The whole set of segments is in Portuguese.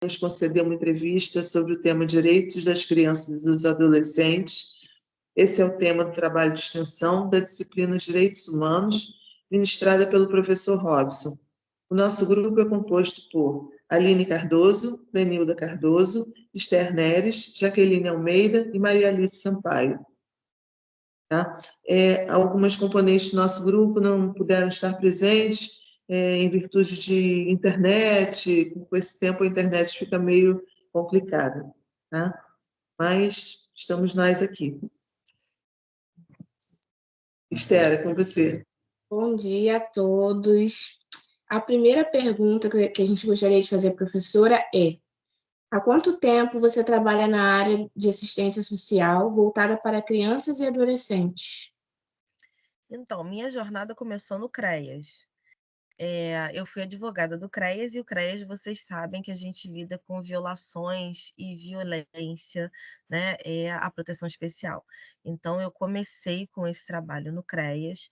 nos conceder uma entrevista sobre o tema Direitos das Crianças e dos Adolescentes. Esse é o tema do trabalho de extensão da disciplina Direitos Humanos, ministrada pelo professor Robson. O nosso grupo é composto por Aline Cardoso, Denilda Cardoso, Esther Neres, Jaqueline Almeida e Maria Alice Sampaio. Tá? Algumas componentes do nosso grupo não puderam estar presentes em virtude de internet. Com esse tempo a internet fica meio complicada, tá? Mas estamos nós aqui. Esther, é com você. Bom dia a todos. A primeira pergunta que a gente gostaria de fazer à professora é: há quanto tempo você trabalha na área de assistência social voltada para crianças e adolescentes? Então, minha jornada começou no CREAS. Eu fui advogada do CREAS, e o CREAS, vocês sabem que a gente lida com violações e violência, né? É a proteção especial. Então, eu comecei com esse trabalho no CREAS,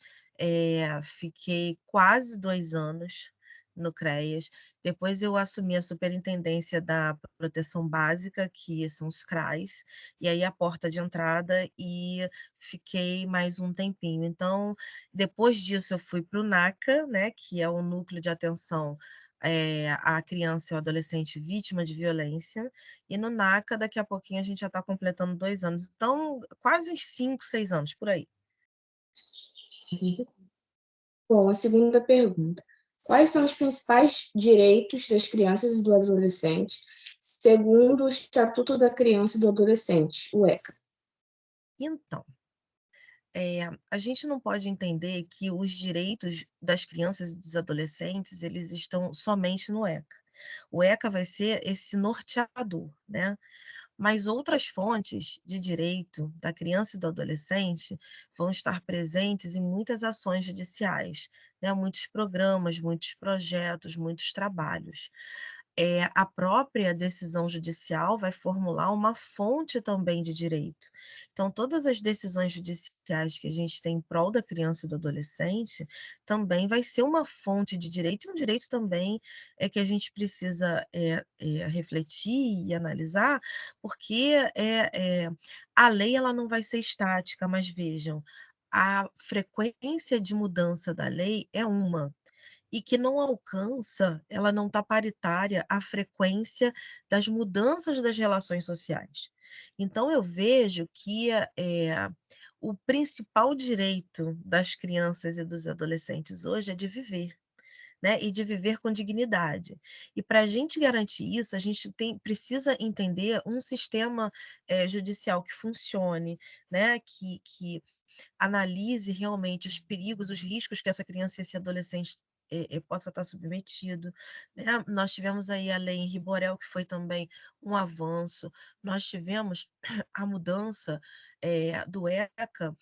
fiquei quase 2 anos no CREAS. Depois eu assumi a superintendência da proteção básica, que são os CRAs, e aí a porta de entrada, e fiquei mais um tempinho. Então, depois disso eu fui para o NACA, né, que é o Núcleo de Atenção à Criança e ao Adolescente Vítima de Violência, e no NACA daqui a pouquinho a gente já está completando 2 anos, então quase uns 5, 6 anos, por aí. Bom, a segunda pergunta: quais são os principais direitos das crianças e do adolescente, segundo o Estatuto da Criança e do Adolescente, o ECA? Então, a gente não pode entender que os direitos das crianças e dos adolescentes, eles estão somente no ECA. O ECA vai ser esse norteador, né? Mas outras fontes de direito da criança e do adolescente vão estar presentes em muitas ações judiciais, né? Muitos programas, muitos projetos, muitos trabalhos. A própria decisão judicial vai formular uma fonte também de direito. Então, todas as decisões judiciais que a gente tem em prol da criança e do adolescente também vai ser uma fonte de direito, e um direito também que a gente precisa refletir e analisar, porque a lei ela não vai ser estática, mas vejam, a frequência de mudança da lei é uma, e que não alcança, ela não está paritária à frequência das mudanças das relações sociais. Então, eu vejo que o principal direito das crianças e dos adolescentes hoje é de viver, né? E de viver com dignidade. E para a gente garantir isso, a gente precisa entender um sistema judicial que funcione, né? Que analise realmente os perigos, os riscos que essa criança e esse adolescente possa estar submetido, né? Nós tivemos aí a lei Henri Borel, que foi também um avanço. Nós tivemos a mudança do ECA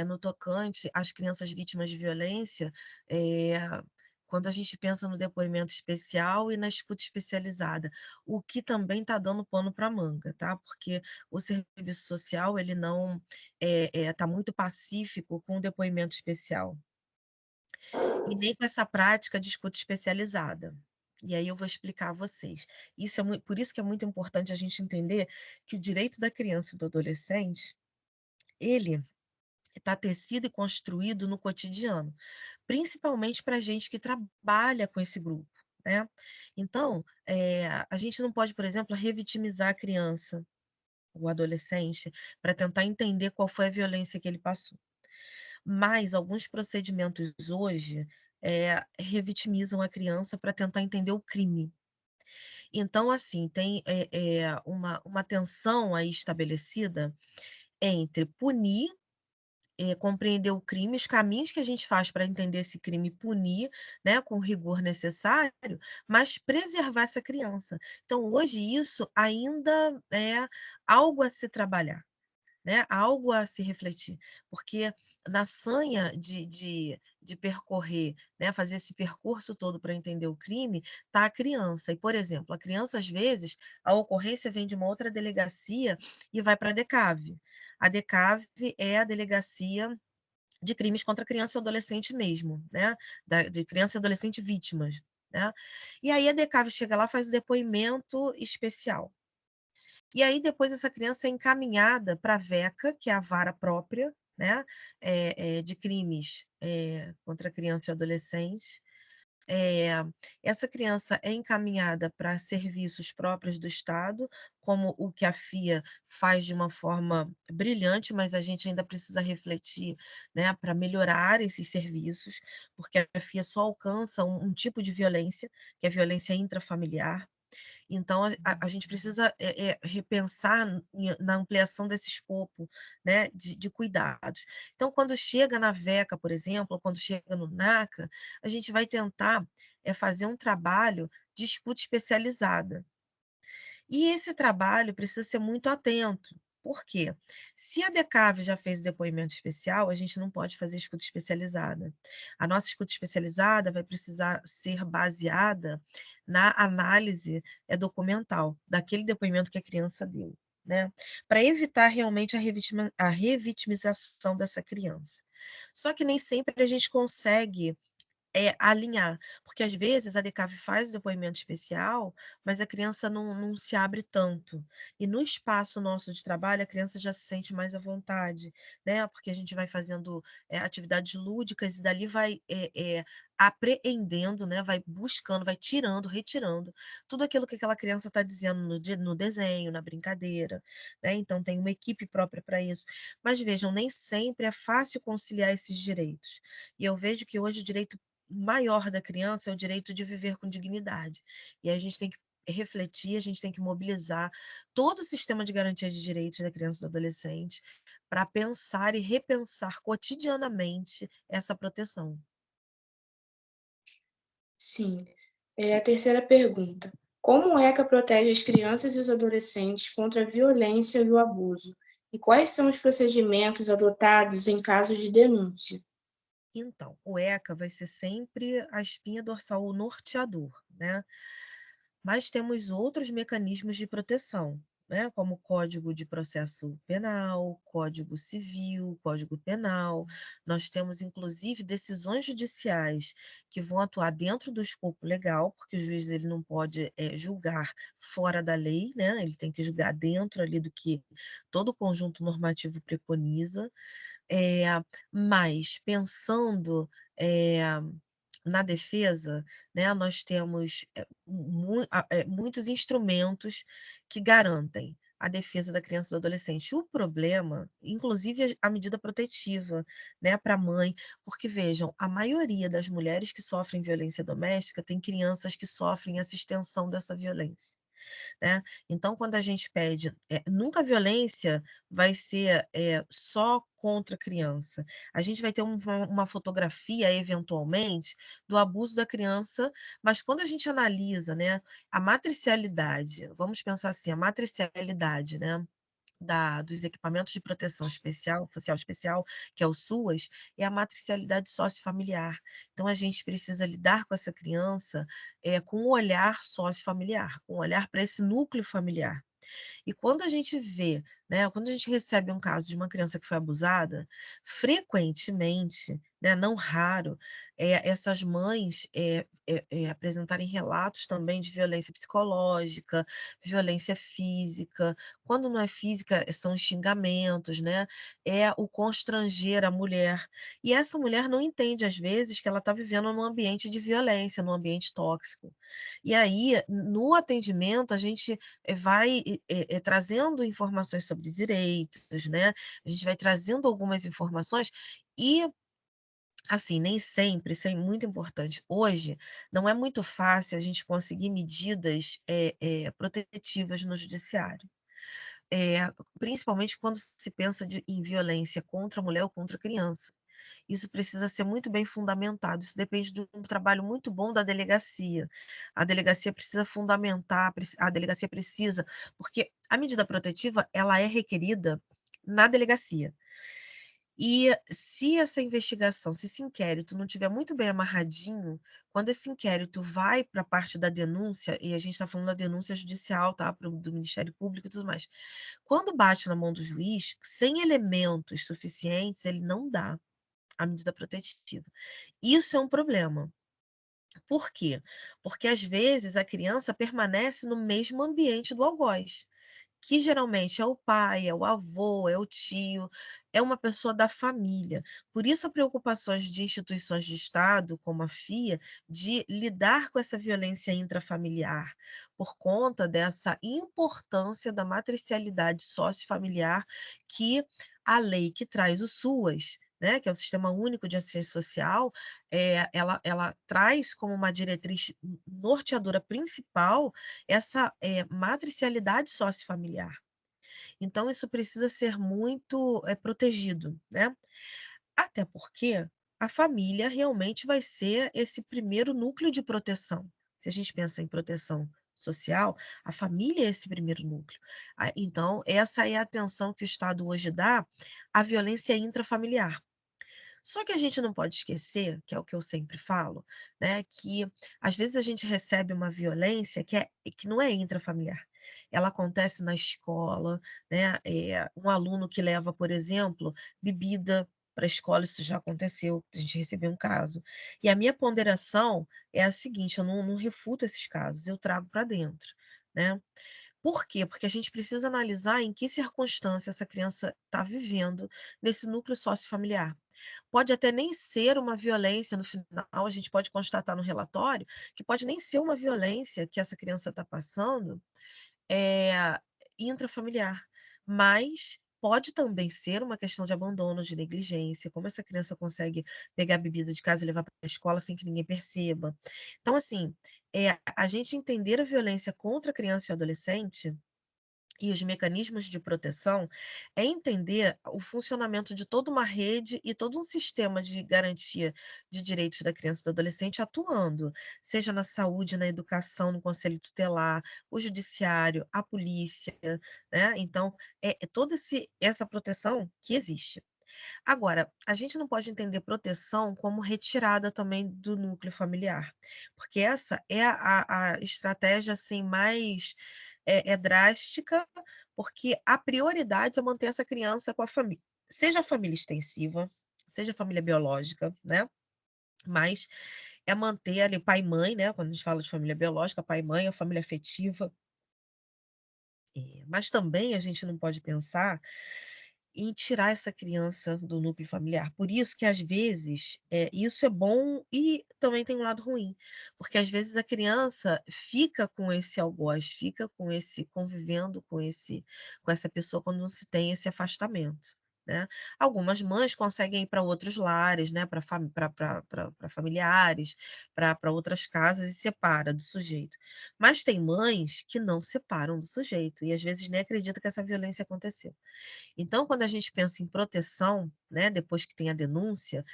no tocante às crianças vítimas de violência, quando a gente pensa no depoimento especial e na escuta especializada, o que também está dando pano para manga, tá? Porque o serviço social ele não está muito pacífico com o depoimento especial e nem com essa prática de escuta especializada. E aí eu vou explicar a vocês. Por isso que é muito importante a gente entender que o direito da criança e do adolescente, ele está tecido e construído no cotidiano, principalmente para a gente que trabalha com esse grupo, né? Então, a gente não pode, por exemplo, revitimizar a criança, o adolescente, para tentar entender qual foi a violência que ele passou. Mas alguns procedimentos hoje revitimizam a criança para tentar entender o crime. Então, assim, tem uma tensão aí estabelecida entre punir, compreender o crime, os caminhos que a gente faz para entender esse crime e punir, né, com o rigor necessário, mas preservar essa criança. Então, hoje, isso ainda é algo a se trabalhar, né? Algo a se refletir, porque na sanha de percorrer, né, fazer esse percurso todo para entender o crime, está a criança. E, por exemplo, a criança, às vezes, a ocorrência vem de uma outra delegacia e vai para a DECAV. A DECAV é a delegacia de crimes contra criança e adolescente mesmo, né? De criança e adolescente vítimas. né? E aí a DECAV chega lá, faz o depoimento especial. E aí depois essa criança é encaminhada para a VECA, que é a vara própria, né, de crimes contra criança e adolescente. Essa criança é encaminhada para serviços próprios do Estado, como o que a FIA faz de uma forma brilhante, mas a gente ainda precisa refletir, né, para melhorar esses serviços, porque a FIA só alcança um tipo de violência, que é a violência intrafamiliar. Então, a gente precisa repensar na ampliação desse escopo, né, de cuidados. Então, quando chega na VECA, por exemplo, ou quando chega no NACA, a gente vai tentar fazer um trabalho de escuta especializada. E esse trabalho precisa ser muito atento. Por quê? Se a DECAV já fez o depoimento especial, a gente não pode fazer escuta especializada. A nossa escuta especializada vai precisar ser baseada na análise documental daquele depoimento que a criança deu, né? Para evitar realmente a revitimização dessa criança. Só que nem sempre a gente consegue alinhar, porque às vezes a DECAV faz o depoimento especial, mas a criança não se abre tanto. E no espaço nosso de trabalho, a criança já se sente mais à vontade, né? Porque a gente vai fazendo atividades lúdicas e dali vai apreendendo, né? Vai buscando, vai tirando, retirando tudo aquilo que aquela criança está dizendo no desenho, na brincadeira, né? Então tem uma equipe própria para isso. Mas vejam, nem sempre é fácil conciliar esses direitos. E eu vejo que hoje o direito maior da criança é o direito de viver com dignidade. E a gente tem que refletir, a gente tem que mobilizar todo o sistema de garantia de direitos da criança e do adolescente para pensar e repensar cotidianamente essa proteção. Sim. A terceira pergunta. Como o ECA protege as crianças e os adolescentes contra a violência e o abuso? E quais são os procedimentos adotados em caso de denúncia? Então, o ECA vai ser sempre a espinha dorsal, o norteador, né? Mas temos outros mecanismos de proteção, né? Como o Código de Processo Penal, Código Civil, Código Penal. Nós temos, inclusive, decisões judiciais que vão atuar dentro do escopo legal, porque o juiz ele não pode julgar fora da lei, né? Ele tem que julgar dentro ali do que todo o conjunto normativo preconiza. É, mas pensando na defesa, né, nós temos muitos instrumentos que garantem a defesa da criança e do adolescente. O problema, inclusive a medida protetiva, né, para a mãe, porque vejam, a maioria das mulheres que sofrem violência doméstica tem crianças que sofrem essa extensão dessa violência. Né? Então, quando a gente pede, nunca a violência vai ser só contra a criança. A gente vai ter uma fotografia, eventualmente, do abuso da criança, mas quando a gente analisa, né, a matricialidade, vamos pensar assim, a matricialidade, né, dos equipamentos de proteção especial, social especial, que é o SUAS, é a matricialidade sociofamiliar. Então, a gente precisa lidar com essa criança com um olhar sociofamiliar, com um olhar para esse núcleo familiar. E quando a gente vê, né, quando a gente recebe um caso de uma criança que foi abusada, frequentemente, né, não raro, essas mães apresentarem relatos também de violência psicológica, violência física. Quando não é física, são xingamentos, né? É o constranger a mulher. E essa mulher não entende, às vezes, que ela está vivendo num ambiente de violência, num ambiente tóxico. E aí, no atendimento, a gente vai trazendo informações sobre direitos, né? A gente vai trazendo algumas informações e, assim, nem sempre, isso é muito importante. Hoje, não é muito fácil a gente conseguir medidas protetivas no judiciário. Principalmente quando se pensa em violência contra a mulher ou contra a criança. Isso precisa ser muito bem fundamentado. Isso depende de um trabalho muito bom da delegacia. A delegacia precisa fundamentar, a delegacia precisa, porque a medida protetiva ela é requerida na delegacia. E se essa investigação, se esse inquérito não tiver muito bem amarradinho, quando esse inquérito vai para a parte da denúncia, e a gente está falando da denúncia judicial, tá? Do Ministério Público e tudo mais. Quando bate na mão do juiz, sem elementos suficientes, ele não dá a medida protetiva. Isso é um problema. Por quê? Porque às vezes a criança permanece no mesmo ambiente do algoz, que geralmente é o pai, é o avô, é o tio, é uma pessoa da família. Por isso, a preocupações de instituições de Estado, como a FIA, de lidar com essa violência intrafamiliar, por conta dessa importância da matricialidade sociofamiliar que a lei que traz o SUAS, né, que é o Sistema Único de Assistência Social, ela traz como uma diretriz norteadora principal essa matricialidade sociofamiliar. Então, isso precisa ser muito protegido, né? Até porque a família realmente vai ser esse primeiro núcleo de proteção. Se a gente pensa em proteção social, a família é esse primeiro núcleo. Então, essa é a atenção que o Estado hoje dá à violência intrafamiliar. Só que a gente não pode esquecer, que é o que eu sempre falo, né, que às vezes a gente recebe uma violência que não é intrafamiliar. Ela acontece na escola, né, um aluno que leva, por exemplo, bebida para a escola, isso já aconteceu, a gente recebeu um caso. E a minha ponderação é a seguinte, eu não refuto esses casos, eu trago para dentro, né. Por quê? Porque a gente precisa analisar em que circunstância essa criança está vivendo nesse núcleo sociofamiliar. Pode até nem ser uma violência no final, a gente pode constatar no relatório que pode nem ser uma violência que essa criança está passando, eh, intrafamiliar, mas pode também ser uma questão de abandono, de negligência, como essa criança consegue pegar a bebida de casa e levar para a escola sem que ninguém perceba. Então, assim, a gente entender a violência contra a criança e o adolescente e os mecanismos de proteção é entender o funcionamento de toda uma rede e todo um sistema de garantia de direitos da criança e do adolescente atuando, seja na saúde, na educação, no conselho tutelar, o judiciário, a polícia, né? Então, é toda essa proteção que existe. Agora, a gente não pode entender proteção como retirada também do núcleo familiar, porque essa é a estratégia assim mais drástica, porque a prioridade é manter essa criança com a família, seja a família extensiva, seja a família biológica, né? Mas é manter ali pai e mãe, né? Quando a gente fala de família biológica, pai e mãe, a família afetiva. Mas também a gente não pode pensar em tirar essa criança do núcleo familiar. Por isso que às vezes, isso é bom e também tem um lado ruim, porque às vezes a criança fica com esse algoz, fica com esse convivendo com essa pessoa quando não se tem esse afastamento, né. Algumas mães conseguem ir para outros lares, né, para familiares, para outras casas e separa do sujeito. Mas tem mães que não separam do sujeito e às vezes nem acredita que essa violência aconteceu. Então, quando a gente pensa em proteção, né, depois que tem a denúncia,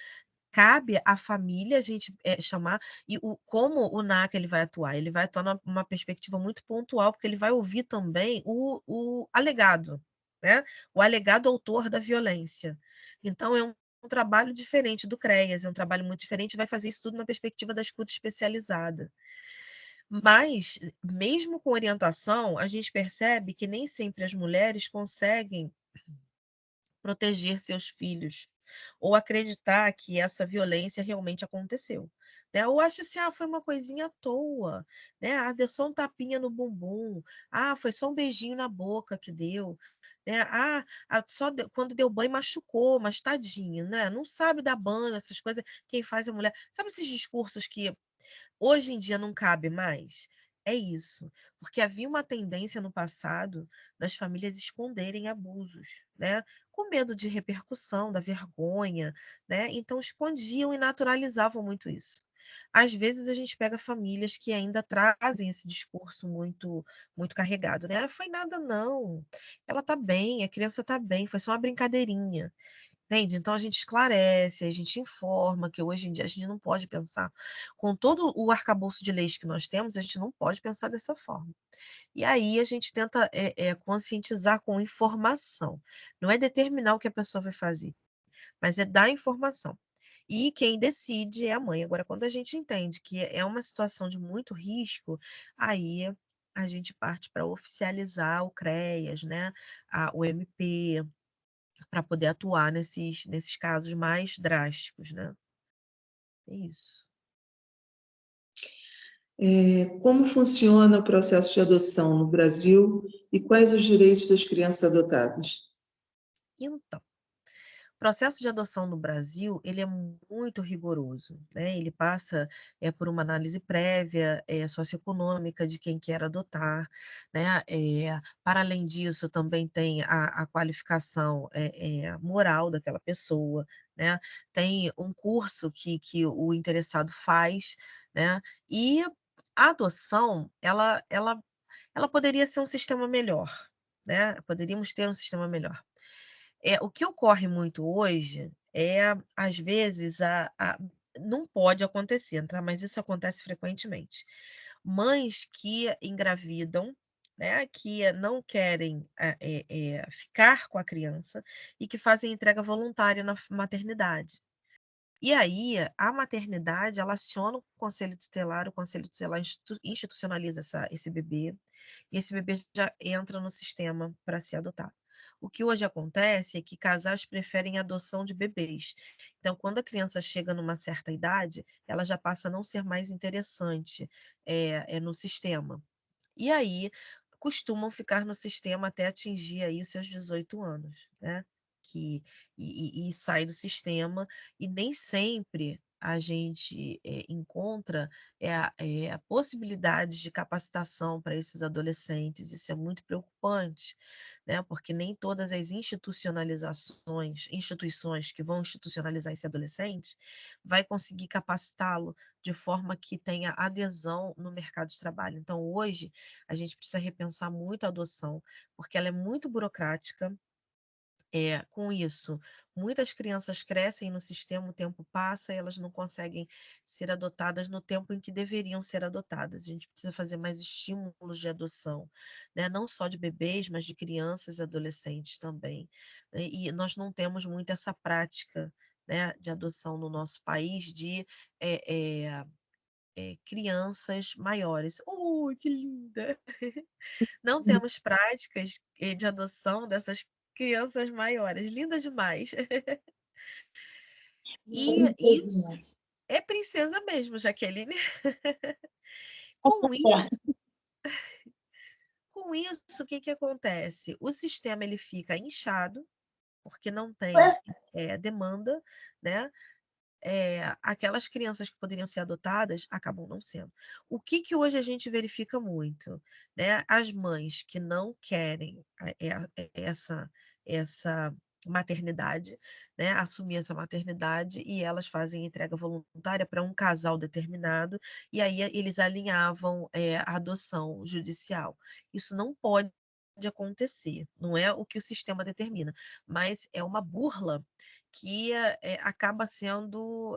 cabe à família a gente, chamar e como o NACA ele vai atuar? Ele vai atuar numa perspectiva muito pontual, porque ele vai ouvir também o alegado, né, o alegado autor da violência. Então é um trabalho diferente do CREAS, é um trabalho muito diferente, vai fazer isso tudo na perspectiva da escuta especializada. Mas, mesmo com orientação, a gente percebe que nem sempre as mulheres conseguem proteger seus filhos, ou acreditar que essa violência realmente aconteceu, né, ou acha assim: "Ah, foi uma coisinha à toa, né, ah, deu só um tapinha no bumbum, ah, foi só um beijinho na boca que deu, né, só deu quando deu banho machucou, mas tadinho, né, não sabe dar banho", essas coisas, quem faz é mulher. Sabe esses discursos que hoje em dia não cabe mais? É isso, porque havia uma tendência no passado das famílias esconderem abusos, né, com medo de repercussão, da vergonha, né, então escondiam e naturalizavam muito isso. Às vezes a gente pega famílias que ainda trazem esse discurso muito carregado, né: "Ah, foi nada não, ela tá bem, a criança tá bem, foi só uma brincadeirinha". Entende? Então a gente esclarece, a gente informa que hoje em dia a gente não pode pensar com todo o arcabouço de leis que nós temos, a gente não pode pensar dessa forma. E aí a gente tenta, conscientizar com informação. Não é determinar o que a pessoa vai fazer, mas é dar informação. E quem decide é a mãe. Agora, quando a gente entende que é uma situação de muito risco, aí a gente parte para oficializar o CREAS, né, o MP, para poder atuar nesses casos mais drásticos, né. É isso. Como funciona o processo de adoção no Brasil e quais os direitos das crianças adotadas? Então, o processo de adoção no Brasil, ele é muito rigoroso, né? Ele passa por uma análise prévia, socioeconômica de quem quer adotar, né? Para além disso, também tem a qualificação moral daquela pessoa, né? Tem um curso que o interessado faz, né? E a adoção, ela poderia ser um sistema melhor, né? Poderíamos ter um sistema melhor. O que ocorre muito hoje às vezes, não pode acontecer, tá, mas isso acontece frequentemente. Mães que engravidam, né, que não querem, ficar com a criança e que fazem entrega voluntária na maternidade. E aí, a maternidade, ela aciona o conselho tutelar institucionaliza esse bebê, e esse bebê já entra no sistema para ser adotado. O que hoje acontece é que casais preferem a adoção de bebês. Então, quando a criança chega numa certa idade, ela já passa a não ser mais interessante, no sistema. E aí, costumam ficar no sistema até atingir aí os seus 18 anos, né, que e sai do sistema, e nem sempre a gente, encontra, a possibilidade de capacitação para esses adolescentes. Isso é muito preocupante, né, porque nem todas as instituições que vão institucionalizar esse adolescente, vai conseguir capacitá-lo de forma que tenha adesão no mercado de trabalho. Então hoje, a gente precisa repensar muito a adoção, porque ela é muito burocrática. Com isso, muitas crianças crescem no sistema, o tempo passa e elas não conseguem ser adotadas no tempo em que deveriam ser adotadas. A gente precisa fazer mais estímulos de adoção, né? Não só de bebês, mas de crianças e adolescentes também. E nós não temos muito essa prática, né, de adoção no nosso país de crianças maiores. Que linda! Não temos práticas, de adoção dessas crianças maiores, linda demais. E isso é princesa mesmo, Jaqueline. Com isso o que que acontece? O sistema ele fica inchado, porque não tem, demanda, né, aquelas crianças que poderiam ser adotadas acabam não sendo. O que que hoje a gente verifica muito, né? As mães que não querem essa maternidade, né? Assumir essa maternidade, e elas fazem entrega voluntária para um casal determinado, e aí eles alinhavam a adoção judicial. Isso não pode acontecer, não é o que o sistema determina, mas é uma burla que acaba sendo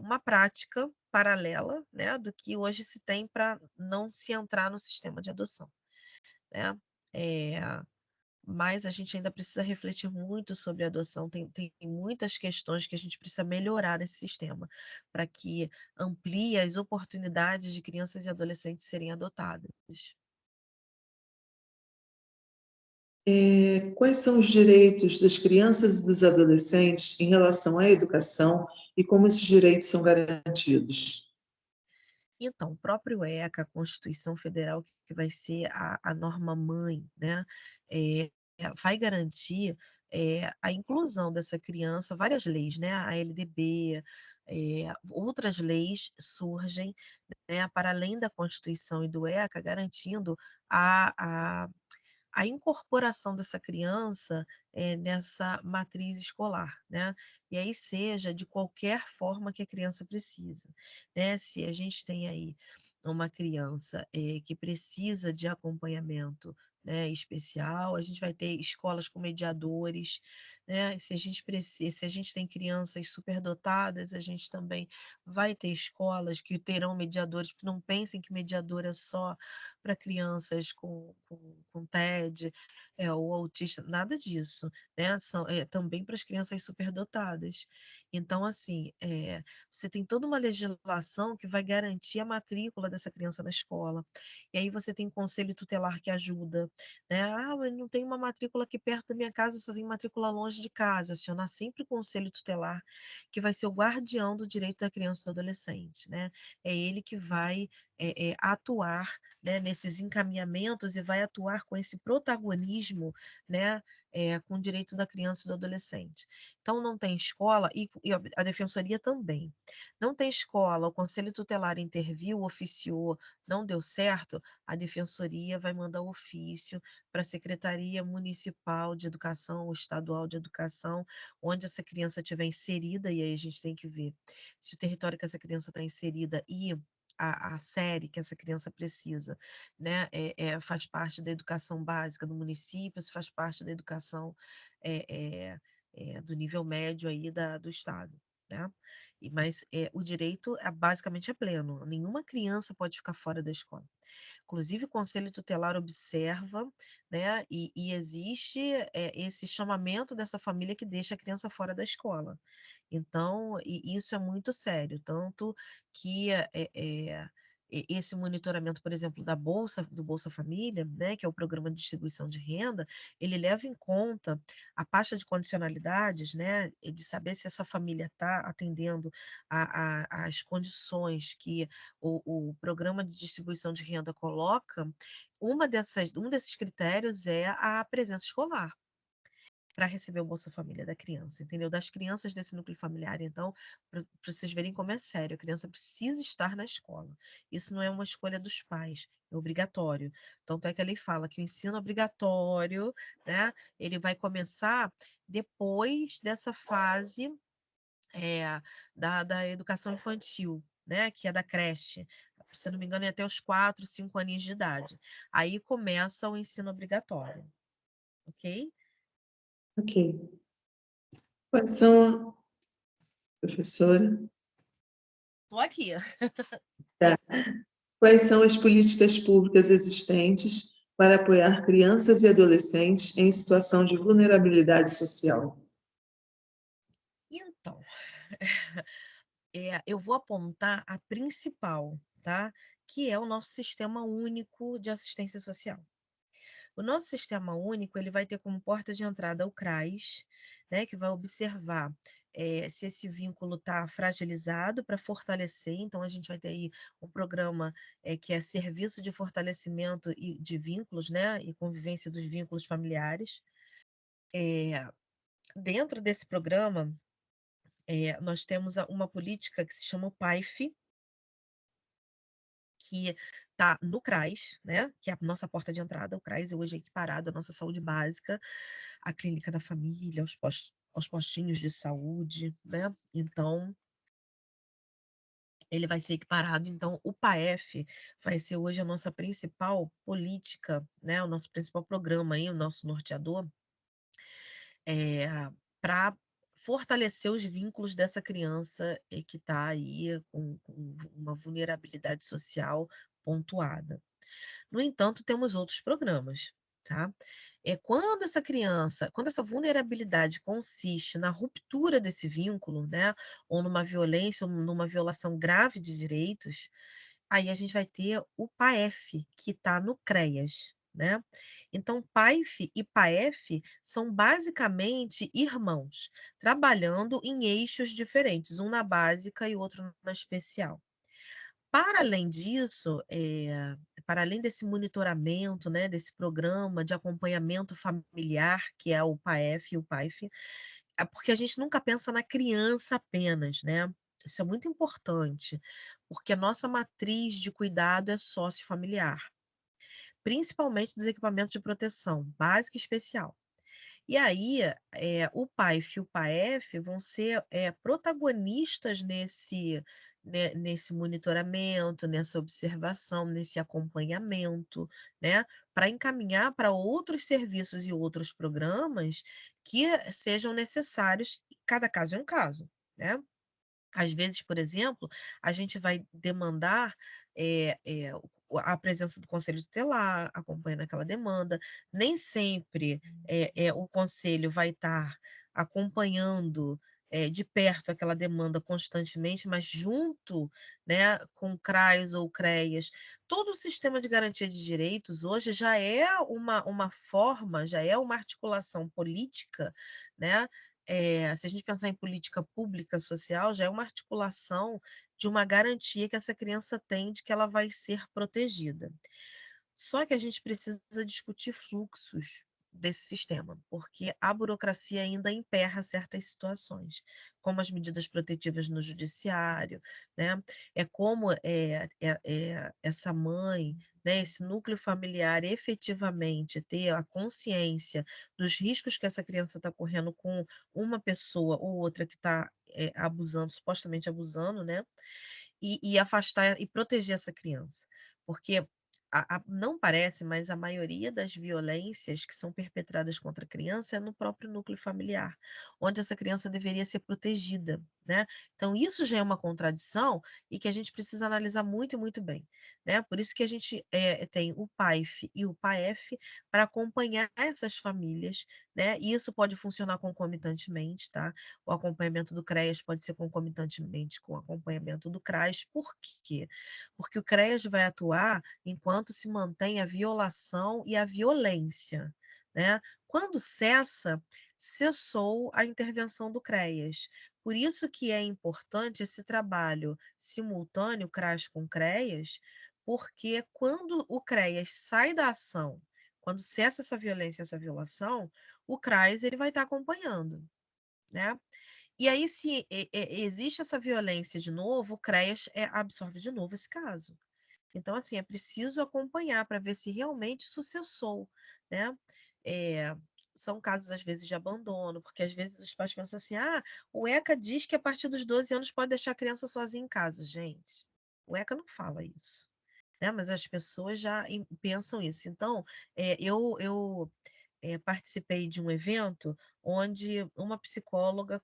uma prática paralela, né, do que hoje se tem para não se entrar no sistema de adoção, né. Eh, mas a gente ainda precisa refletir muito sobre a adoção, tem muitas questões que a gente precisa melhorar nesse sistema, para que amplie as oportunidades de crianças e adolescentes serem adotadas. Quais são os direitos das crianças e dos adolescentes em relação à educação e como esses direitos são garantidos? Então, o próprio ECA, a Constituição Federal, que vai ser a norma-mãe, né, vai garantir a inclusão dessa criança, várias leis, né, a LDB, outras leis surgem, né, para além da Constituição e do ECA, garantindo a a incorporação dessa criança, nessa matriz escolar, né. E aí seja de qualquer forma que a criança precisa, né. Se a gente tem aí uma criança, que precisa de acompanhamento, né, especial, a gente vai ter escolas com mediadores, né. Se a gente tem crianças superdotadas, a gente também vai ter escolas que terão mediadores, porque não pensem que mediador é só para crianças com TED, ou autista, nada disso, né, também para as crianças superdotadas. Então, assim, você tem toda uma legislação que vai garantir a matrícula dessa criança na escola, e aí você tem conselho tutelar que ajuda, né, "Ah, mas não tem uma matrícula aqui perto da minha casa, só tem matrícula longe de casa", acionar sempre o conselho tutelar, que vai ser o guardião do direito da criança e do adolescente, né, é ele que vai atuar, né, nesses encaminhamentos e vai atuar com esse protagonismo, né, com o direito da criança e do adolescente. Então, não tem escola, e a defensoria também. Não tem escola, o conselho tutelar interviu, oficiou, não deu certo, a defensoria vai mandar ofício para a Secretaria Municipal de Educação ou Estadual de Educação, onde essa criança estiver inserida, e aí a gente tem que ver se o território que essa criança está inserida e a série que essa criança precisa, né, faz parte da educação básica do município, se faz parte da educação do nível médio aí do estado, né? Mas o direito basicamente é pleno, nenhuma criança pode ficar fora da escola. Inclusive, o Conselho Tutelar observa, né, e existe esse chamamento dessa família que deixa a criança fora da escola. Então, isso é muito sério, tanto que esse monitoramento, por exemplo, do Bolsa Família, né, que é o programa de distribuição de renda, ele leva em conta a taxa de condicionalidades, né, e de saber se essa família está atendendo às condições que o programa de distribuição de renda coloca. Um desses critérios é a presença escolar para receber o Bolsa Família da criança, entendeu? Das crianças desse núcleo familiar. Então, para vocês verem como é sério, a criança precisa estar na escola. Isso não é uma escolha dos pais, é obrigatório. Tanto é que a lei fala que o ensino obrigatório, né, ele vai começar depois dessa fase da educação infantil, né, que é da creche. Se eu não me engano, é até os 4, 5 aninhos de idade. Aí começa o ensino obrigatório, ok? Ok. Quais são, professora? Estou aqui. Tá. Quais são as políticas públicas existentes para apoiar crianças e adolescentes em situação de vulnerabilidade social? Então, eu vou apontar a principal, tá? Que é o nosso Sistema Único de Assistência Social. O nosso Sistema Único, ele vai ter como porta de entrada o CRAS, né, que vai observar se esse vínculo está fragilizado para fortalecer. Então, a gente vai ter aí um programa que é Serviço de Fortalecimento de Vínculos, né, e Convivência dos Vínculos Familiares. Dentro desse programa, nós temos uma política que se chama o PAIF, que está no CRAS, né, que é a nossa porta de entrada. O CRAS é hoje equiparado à nossa saúde básica, à clínica da família, aos postinhos de saúde, né? Então, ele vai ser equiparado. Então, o PAEF vai ser hoje a nossa principal política, né, o nosso principal programa aí, o nosso norteador, para fortalecer os vínculos dessa criança que está aí com uma vulnerabilidade social pontuada. No entanto, temos outros programas, tá? Quando essa vulnerabilidade consiste na ruptura desse vínculo, né, ou numa violência, ou numa violação grave de direitos, aí a gente vai ter o PAEF, que está no CREAS, né? Então, PAEF e PAEF são basicamente irmãos, trabalhando em eixos diferentes, um na básica e outro na especial. Para além disso, para além desse monitoramento, né, desse programa de acompanhamento familiar, que é o PAEF e o PAIF, é porque a gente nunca pensa na criança apenas, né? Isso é muito importante, porque a nossa matriz de cuidado é sociofamiliar, principalmente dos equipamentos de proteção básica e especial. E aí, o PAIF e o PAEF vão ser protagonistas nesse monitoramento, nessa observação, nesse acompanhamento, né, para encaminhar para outros serviços e outros programas que sejam necessários, cada caso é um caso, né? Às vezes, por exemplo, a gente vai demandar a presença do conselho tutelar, acompanhando aquela demanda. Nem sempre o conselho vai estar acompanhando de perto aquela demanda constantemente, mas junto, né, com o CRAS ou CREAS. Todo o sistema de garantia de direitos hoje já é uma forma, já é uma articulação política, né, se a gente pensar em política pública social, já é uma articulação de uma garantia que essa criança tem de que ela vai ser protegida. Só que a gente precisa discutir fluxos desse sistema, porque a burocracia ainda emperra certas situações, como as medidas protetivas no judiciário, né? É como essa mãe, né, esse núcleo familiar efetivamente ter a consciência dos riscos que essa criança está correndo com uma pessoa ou outra que está abusando, supostamente abusando, né? E afastar e proteger essa criança. Porque não parece, mas a maioria das violências que são perpetradas contra a criança é no próprio núcleo familiar, onde essa criança deveria ser protegida, né? Então, isso já é uma contradição e que a gente precisa analisar muito e muito bem, né? Por isso que a gente tem o PAIF e o PAEF para acompanhar essas famílias, né? E isso pode funcionar concomitantemente, tá? O acompanhamento do CREAS pode ser concomitantemente com o acompanhamento do CRAS. Por quê? Porque o CREAS vai atuar enquanto se mantém a violação e a violência, né? Quando cessa, cessou a intervenção do CREAS. Por isso que é importante esse trabalho simultâneo, CRAS com CREAS, porque quando o CREAS sai da ação, quando cessa essa violência, essa violação, o CRAS ele vai estar acompanhando, né? E aí, se existe essa violência de novo, o CREAS absorve de novo esse caso. Então, assim, é preciso acompanhar para ver se realmente isso cessou, né? É, são casos, às vezes, de abandono, porque às vezes os pais pensam assim, o ECA diz que a partir dos 12 anos pode deixar a criança sozinha em casa. Gente, o ECA não fala isso, né? Mas as pessoas já pensam isso. Então, eu participei de um evento onde uma psicóloga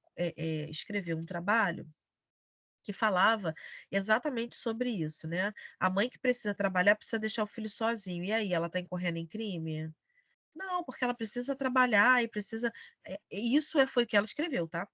escreveu um trabalho que falava exatamente sobre isso, né? A mãe que precisa trabalhar precisa deixar o filho sozinho. E aí, ela está incorrendo em crime? Não, porque ela precisa trabalhar e precisa. Foi o que ela escreveu, tá?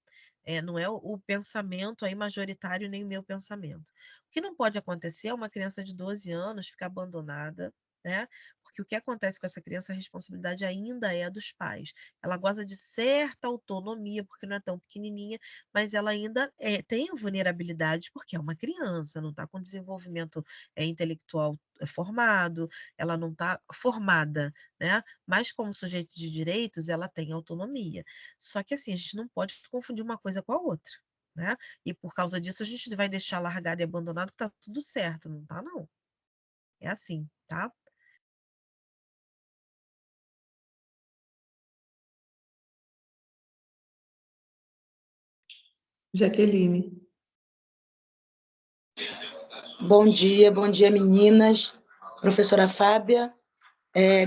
Não é o pensamento aí majoritário nem o meu pensamento. O que não pode acontecer é uma criança de 12 anos ficar abandonada, né? Porque o que acontece com essa criança, a responsabilidade ainda é dos pais. Ela goza de certa autonomia, porque não é tão pequenininha, mas ela ainda tem vulnerabilidade, porque é uma criança, não está com desenvolvimento intelectual formado, ela não está formada, né? Mas como sujeito de direitos, ela tem autonomia. Só que assim, a gente não pode confundir uma coisa com a outra, né? E por causa disso a gente vai deixar largado e abandonado que tá tudo certo, não tá não. É assim, tá? Jaqueline. Bom dia meninas. Professora Fábia,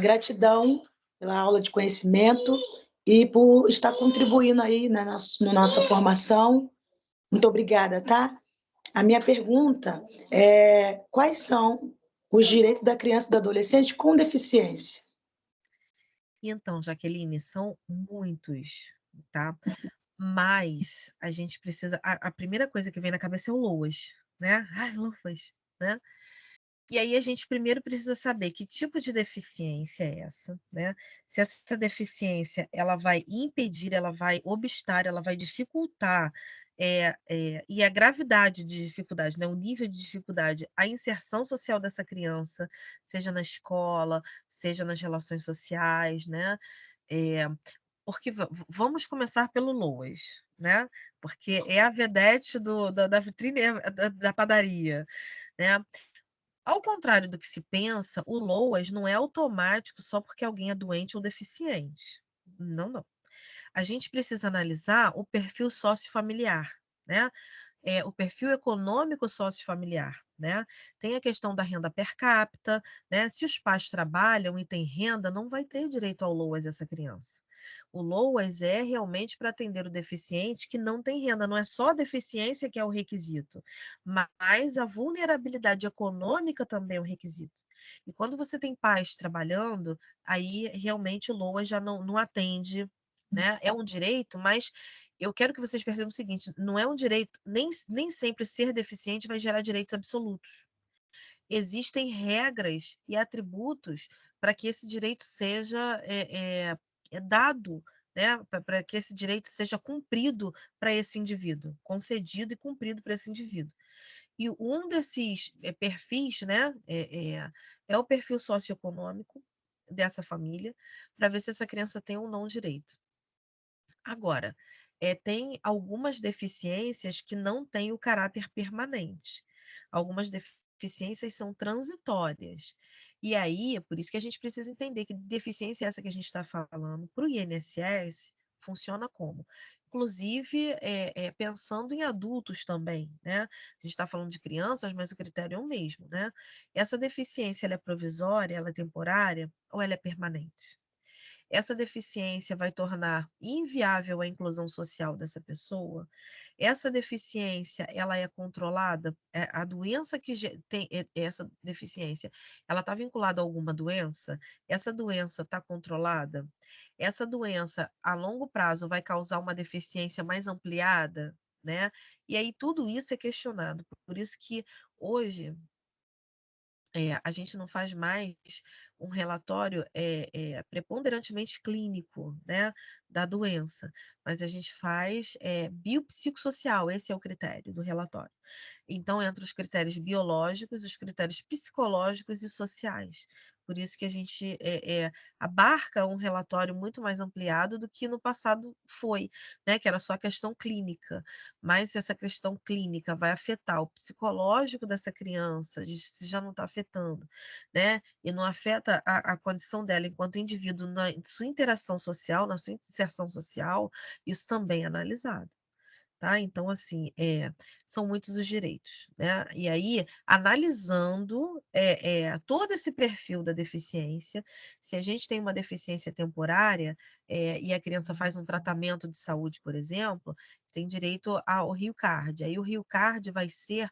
gratidão pela aula de conhecimento e por estar contribuindo aí na nossa formação. Muito obrigada, tá? A minha pergunta é: quais são os direitos da criança e do adolescente com deficiência? Então, Jaqueline, são muitos, tá? Mas a gente precisa. A primeira coisa que vem na cabeça é o LOAS, né? Ai, LOAS, né? E aí a gente primeiro precisa saber que tipo de deficiência é essa, né? Se essa deficiência ela vai impedir, ela vai obstar, ela vai dificultar, e a gravidade de dificuldade, né? O nível de dificuldade, a inserção social dessa criança, seja na escola, seja nas relações sociais, né? É, porque vamos começar pelo LOAS, né? Porque é a vedete da vitrine da padaria, né? Ao contrário do que se pensa, o LOAS não é automático só porque alguém é doente ou deficiente. Não, não. A gente precisa analisar o perfil sociofamiliar, né? O perfil econômico sociofamiliar, né? Tem a questão da renda per capita, né? Se os pais trabalham e têm renda, não vai ter direito ao LOAS essa criança. O LOAS é realmente para atender o deficiente que não tem renda, não é só a deficiência que é o requisito, mas a vulnerabilidade econômica também é um requisito. E quando você tem pais trabalhando, aí realmente o LOAS já não atende, né? É um direito, mas eu quero que vocês percebam o seguinte: não é um direito, nem sempre ser deficiente vai gerar direitos absolutos. Existem regras e atributos para que esse direito seja dado, né, para que esse direito seja cumprido para esse indivíduo, concedido e cumprido para esse indivíduo. E um desses perfis, né, é o perfil socioeconômico dessa família, para ver se essa criança tem ou não direito. Agora, tem algumas deficiências que não têm o caráter permanente. Algumas deficiências são transitórias. E aí, é por isso que a gente precisa entender que deficiência é essa que a gente está falando. Para o INSS, funciona como? Inclusive, pensando em adultos também, né? A gente está falando de crianças, mas o critério é o mesmo, né? Essa deficiência, ela é provisória, ela é temporária ou ela é permanente? Essa deficiência vai tornar inviável a inclusão social dessa pessoa? Essa deficiência, ela é controlada? A doença que tem essa deficiência, ela está vinculada a alguma doença? Essa doença está controlada? Essa doença, a longo prazo, vai causar uma deficiência mais ampliada, né? E aí tudo isso é questionado. Por isso que hoje a gente não faz mais um relatório preponderantemente clínico, né, da doença, mas a gente faz biopsicossocial, esse é o critério do relatório. Então, entre os critérios biológicos, os critérios psicológicos e sociais. Por isso que a gente abarca um relatório muito mais ampliado do que no passado foi, né? Que era só a questão clínica. Mas se essa questão clínica vai afetar o psicológico dessa criança, se já não está afetando, né? E não afeta a condição dela enquanto indivíduo na sua interação social, na sua inserção social, isso também é analisado. Tá? Então, assim, são muitos os direitos, né? E aí, analisando todo esse perfil da deficiência, se a gente tem uma deficiência temporária e a criança faz um tratamento de saúde, por exemplo, tem direito ao Rio Card. Aí o Rio Card vai ser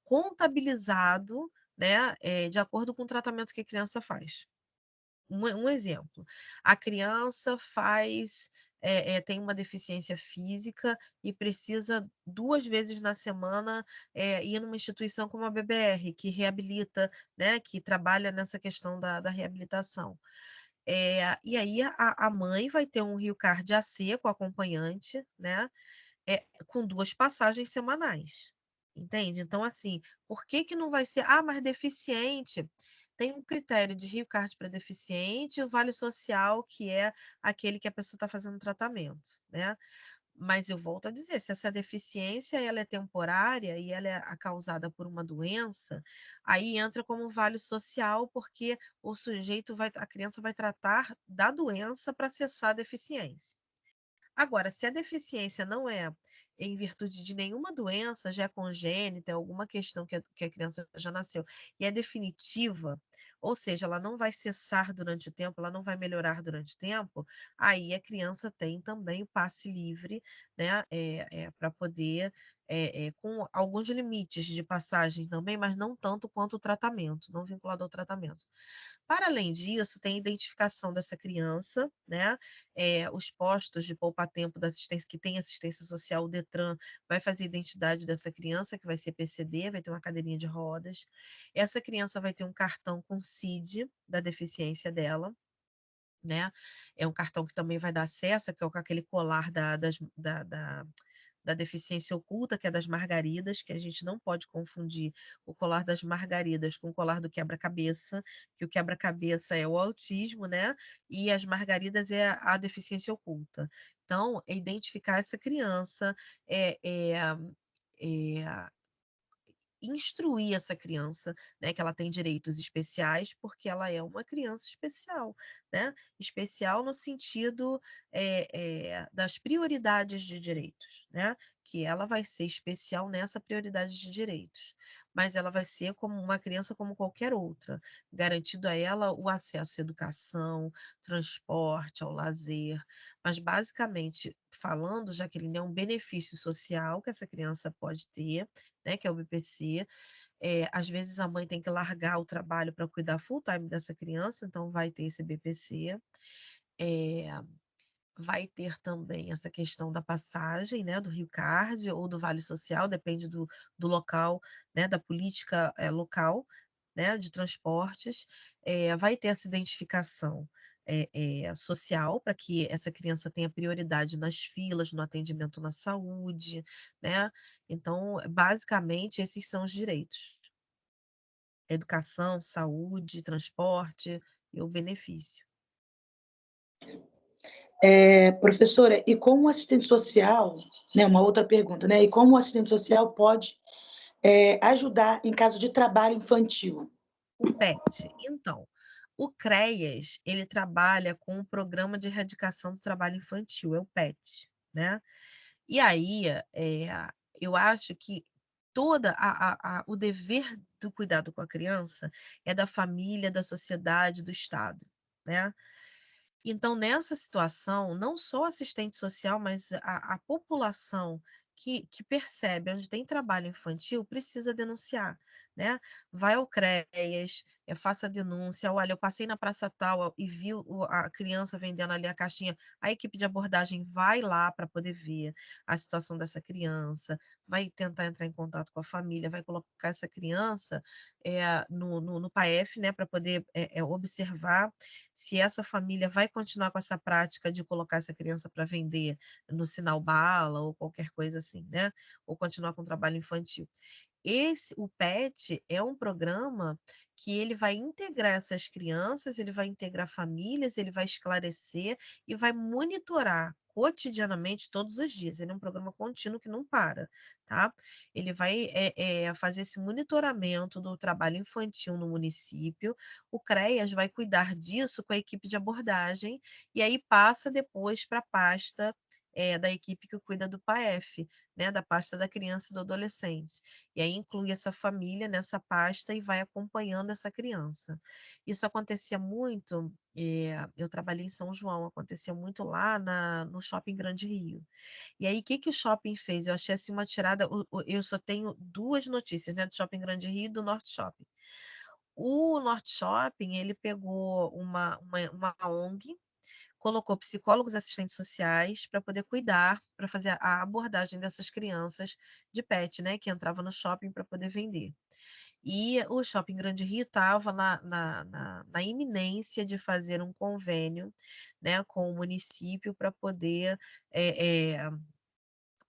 contabilizado, né, de acordo com o tratamento que a criança faz. Um exemplo, a criança tem uma deficiência física e precisa 2 vezes na semana ir numa instituição como a BBR, que reabilita, né, que trabalha nessa questão da reabilitação. E aí a mãe vai ter um Rio Card AC com acompanhante, né, com 2 passagens semanais, entende? Então, assim, por que que não vai ser: "Ah, mas deficiente", tem um critério de Rio Card para deficiente e o vale social, que é aquele que a pessoa está fazendo tratamento, né. Mas eu volto a dizer, se essa deficiência ela é temporária e ela é causada por uma doença, aí entra como vale social, porque a criança vai tratar da doença para cessar a deficiência. Agora, se a deficiência não é em virtude de nenhuma doença, já é congênita, é alguma questão que a criança já nasceu e é definitiva, ou seja, ela não vai cessar durante o tempo, ela não vai melhorar durante o tempo, aí a criança tem também o passe livre, né, para poder, com alguns limites de passagem também, mas não tanto quanto o tratamento, não vinculado ao tratamento. Para além disso, tem a identificação dessa criança, né? Os postos de poupa-tempo da assistência, que tem assistência social, o Detran, vai fazer a identidade dessa criança, que vai ser PCD, vai ter uma cadeirinha de rodas. Essa criança vai ter um cartão com CID da deficiência dela, né? É um cartão que também vai dar acesso, que é com aquele colar da deficiência oculta, que é das margaridas, que a gente não pode confundir o colar das margaridas com o colar do quebra-cabeça, que o quebra-cabeça é o autismo, né? E as margaridas é a deficiência oculta. Então, é identificar essa criança, é, é, é instruir essa criança, né, que ela tem direitos especiais, porque ela é uma criança especial, né? Especial no sentido das prioridades de direitos, né? Que ela vai ser especial nessa prioridade de direitos, mas ela vai ser como uma criança como qualquer outra, garantido a ela o acesso à educação, transporte, ao lazer, mas basicamente falando, Jaqueline, é um benefício social que essa criança pode ter, né, que é o BPC. Às vezes a mãe tem que largar o trabalho para cuidar full time dessa criança, então vai ter esse BPC. Eh, Vai ter também essa questão da passagem, né, do Rio Card ou do Vale Social, depende do local, né, da política local, né, de transportes. Vai ter essa identificação, social, para que essa criança tenha prioridade nas filas, no atendimento na saúde, né? Então, basicamente, esses são os direitos: educação, saúde, transporte e o benefício. Professora, e como o assistente social, né, uma outra pergunta, né? E como o assistente social pode ajudar em caso de trabalho infantil? O PET, então, o CREAS, ele trabalha com o Programa de Erradicação do Trabalho Infantil, é o PET, né? E aí, eu acho que o dever do cuidado com a criança é da família, da sociedade, do Estado, né? Então, nessa situação, não só o assistente social, mas a população que percebe onde tem trabalho infantil precisa denunciar, né? Vai ao CREAS, faça a denúncia. Olha, eu passei na praça tal e vi a criança vendendo ali a caixinha. A equipe de abordagem vai lá para poder ver a situação dessa criança, vai tentar entrar em contato com a família, vai colocar essa criança no PAEF, né, para poder observar se essa família vai continuar com essa prática de colocar essa criança para vender no sinal bala ou qualquer coisa assim, né? Ou continuar com trabalho infantil. O PET é um programa que ele vai integrar essas crianças, ele vai integrar famílias, ele vai esclarecer e vai monitorar cotidianamente todos os dias. Ele é um programa contínuo que não para, tá? Ele vai fazer esse monitoramento do trabalho infantil no município. O CREAS vai cuidar disso com a equipe de abordagem e aí passa depois para a pasta da equipe que cuida do PAEF, né, da pasta da criança e do adolescente. E aí inclui essa família nessa pasta e vai acompanhando essa criança. Isso acontecia muito, eu trabalhei em São João, acontecia muito lá no Shopping Grande Rio. E aí, o que o shopping fez? Eu achei assim uma tirada, eu só tenho duas notícias, né, do Shopping Grande Rio e do Norte Shopping. O Norte Shopping, ele pegou uma ONG, colocou psicólogos e assistentes sociais para poder cuidar, para fazer a abordagem dessas crianças de pet, né, que entrava no shopping para poder vender. E o Shopping Grande Rio estava na iminência de fazer um convênio, né, com o município para poder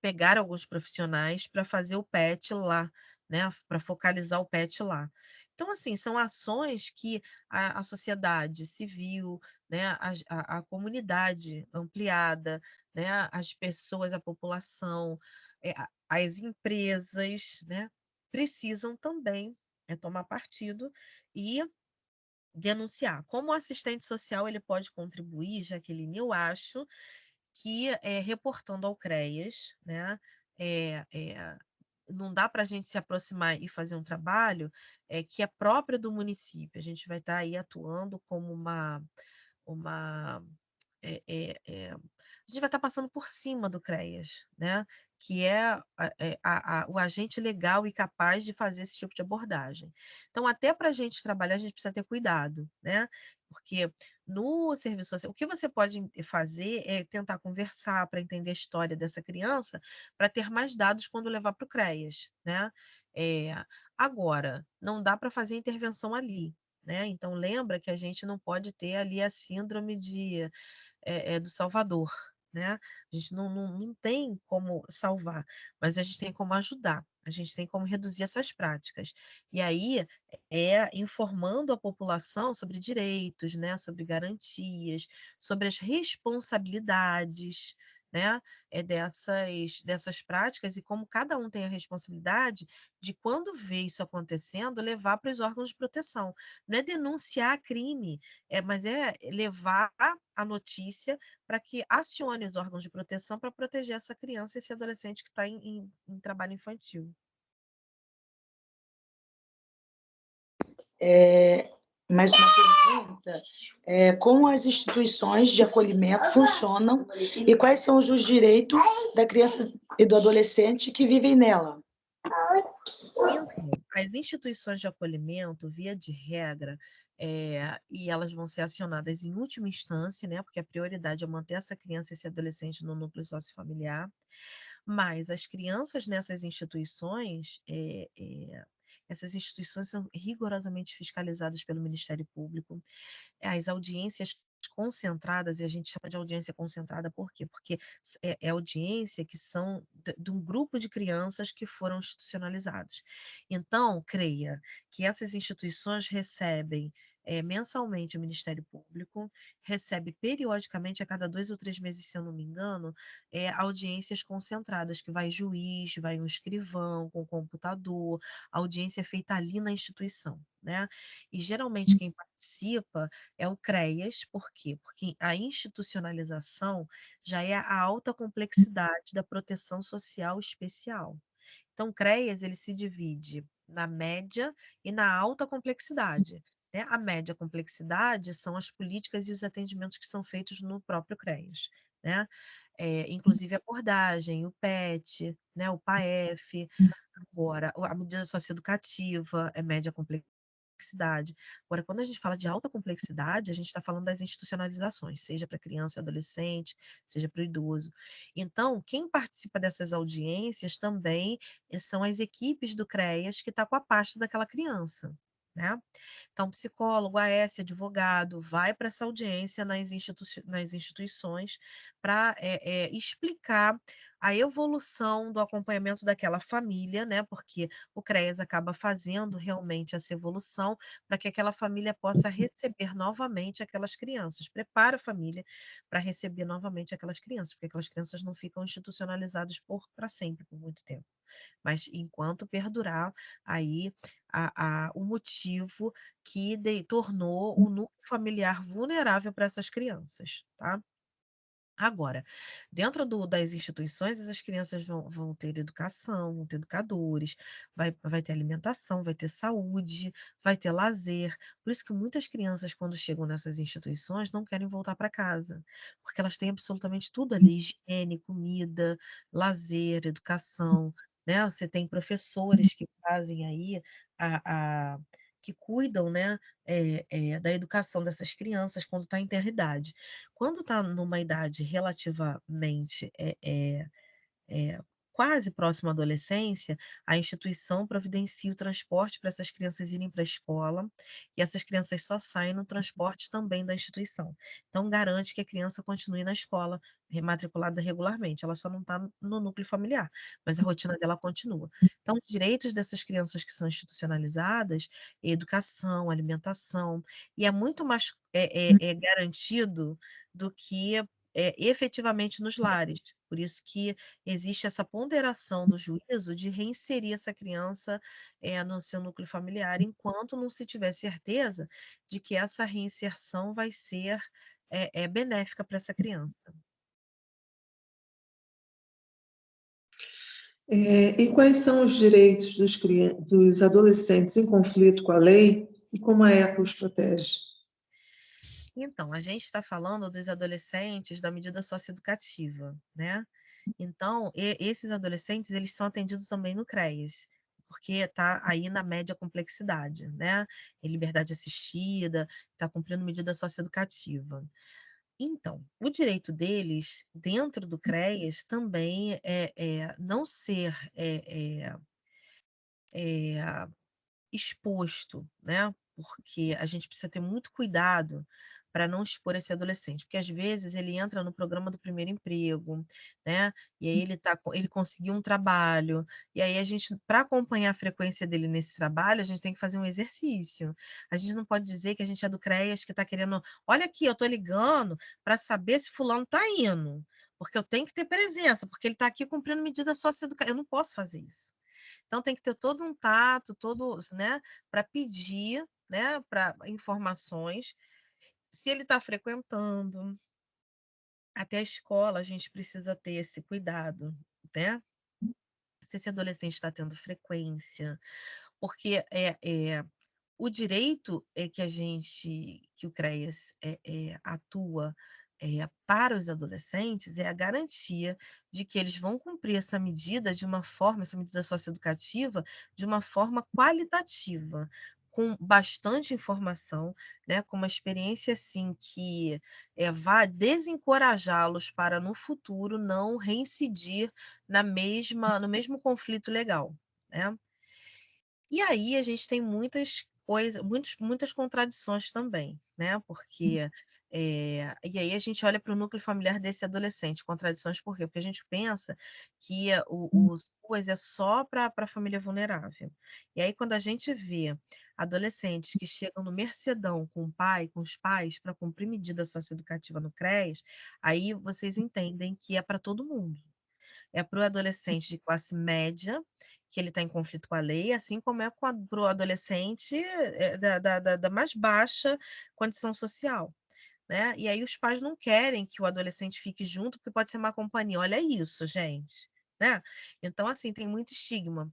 pegar alguns profissionais para fazer o PET lá, né, para focalizar o PET lá. Então, assim, são ações que a sociedade civil, né, a comunidade ampliada, né, as pessoas, a população, as empresas, né, precisam também tomar partido e denunciar. Como assistente social ele pode contribuir, Jaqueline? Eu acho que reportando ao CREAS, né, não dá para a gente se aproximar e fazer um trabalho que é próprio do município. A gente vai estar aí atuando como uma a gente vai estar passando por cima do CREAS, né? Que é o agente legal e capaz de fazer esse tipo de abordagem. Então, até para a gente trabalhar, a gente precisa ter cuidado, né? Porque no serviço social, o que você pode fazer é tentar conversar para entender a história dessa criança, para ter mais dados quando levar para o CREAS, né? Agora, não dá para fazer intervenção ali, né? Então, lembra que a gente não pode ter ali a síndrome do Salvador, né? A gente não tem como salvar, mas a gente tem como ajudar, a gente tem como reduzir essas práticas. E aí informando a população sobre direitos, né? Sobre garantias, sobre as responsabilidades, né? Dessas práticas e como cada um tem a responsabilidade de, quando vê isso acontecendo, levar para os órgãos de proteção. Não é denunciar crime, mas é levar a notícia para que acione os órgãos de proteção para proteger essa criança e esse adolescente que está em trabalho infantil. Mais uma pergunta: como as instituições de acolhimento funcionam e quais são os direitos da criança e do adolescente que vivem nela? Então, as instituições de acolhimento, via de regra, e elas vão ser acionadas em última instância, né? Porque a prioridade é manter essa criança e esse adolescente no núcleo sociofamiliar. Mas as crianças nessas instituições, essas instituições são rigorosamente fiscalizadas pelo Ministério Público. As audiências concentradas, e a gente chama de audiência concentrada por quê? Porque é audiência que são de um grupo de crianças que foram institucionalizados. Então, creia que essas instituições recebem mensalmente o Ministério Público, recebe periodicamente, a cada 2 ou 3 meses, se eu não me engano, audiências concentradas, que vai juiz, vai um escrivão com computador, a audiência é feita ali na instituição, né? E geralmente quem participa é o CREAS, por quê? Porque a institucionalização já é a alta complexidade da proteção social especial. Então, o CREAS ele se divide na média e na alta complexidade, né? A média complexidade são as políticas e os atendimentos que são feitos no próprio CREAS, né? Inclusive a abordagem, o PET, né? O PAEF, agora a medida socioeducativa é média complexidade. Agora, quando a gente fala de alta complexidade, a gente está falando das institucionalizações, seja para criança e adolescente, seja para o idoso. Então, quem participa dessas audiências também são as equipes do CREAS que está com a pasta daquela criança, né? Então, psicólogo, AS, advogado, vai para essa audiência nas instituições para explicar a evolução do acompanhamento daquela família, né? Porque o CREAS acaba fazendo realmente essa evolução para que aquela família possa receber novamente aquelas crianças. Prepara a família para receber novamente aquelas crianças, porque aquelas crianças não ficam institucionalizadas para sempre, por muito tempo. Mas enquanto perdurar aí o motivo que tornou o núcleo familiar vulnerável para essas crianças, tá? Agora, dentro das instituições, essas crianças vão ter educação, vão ter educadores, vai ter alimentação, vai ter saúde, vai ter lazer. Por isso que muitas crianças, quando chegam nessas instituições, não querem voltar para casa, porque elas têm absolutamente tudo ali: higiene, comida, lazer, educação, né? Você tem professores que fazem aí que cuidam, né, da educação dessas crianças quando está em tenra idade. Quando está numa idade relativamente quase próxima à adolescência, a instituição providencia o transporte para essas crianças irem para a escola, e essas crianças só saem no transporte também da instituição. Então, garante que a criança continue na escola, matriculada regularmente. Ela só não está no núcleo familiar, mas a rotina dela continua. Então, os direitos dessas crianças que são institucionalizadas, educação, alimentação, e é muito mais garantido do que efetivamente nos lares. Por isso que existe essa ponderação do juízo de reinserir essa criança no seu núcleo familiar, enquanto não se tiver certeza de que essa reinserção vai ser benéfica para essa criança. E quais são os direitos dos adolescentes em conflito com a lei e como a ECA os protege? Então, a gente está falando dos adolescentes da medida socioeducativa, né? Então, esses adolescentes, eles são atendidos também no CREAS, porque está aí na média complexidade, né? Em liberdade assistida, está cumprindo medida socioeducativa. Então, o direito deles, dentro do CREAS, também é não ser exposto, né? Porque a gente precisa ter muito cuidado para não expor esse adolescente, porque às vezes ele entra no programa do primeiro emprego, né? E aí ele conseguiu um trabalho, e aí a gente, para acompanhar a frequência dele nesse trabalho, a gente tem que fazer um exercício. A gente não pode dizer que a gente é do CREAS que está querendo, olha aqui, eu estou ligando para saber se fulano está indo, porque eu tenho que ter presença, porque ele está aqui cumprindo medida socioeducativa. Eu não posso fazer isso. Então tem que ter todo um tato, né, para pedir, né, para informações. Se ele está frequentando, até a escola a gente precisa ter esse cuidado, né? Se esse adolescente está tendo frequência, porque o direito que o CREAS atua para os adolescentes é a garantia de que eles vão cumprir essa medida essa medida socioeducativa, de uma forma qualitativa, com bastante informação, né, com uma experiência assim que vá desencorajá-los para no futuro não reincidir no mesmo conflito legal, né? E aí a gente tem muitas muitas contradições também, né? Porque e aí a gente olha para o núcleo familiar desse adolescente, contradições por quê? Porque a gente pensa que o SUAS é só para a família vulnerável. E aí, quando a gente vê adolescentes que chegam no Mercedão com o pai, com os pais, para cumprir medida socioeducativa no CREAS, aí vocês entendem que é para todo mundo. É para o adolescente de classe média, que ele está em conflito com a lei, assim como é para o adolescente da mais baixa condição social, né? E aí os pais não querem que o adolescente fique junto, porque pode ser má companhia. Olha isso, gente, né? Então, assim, tem muito estigma.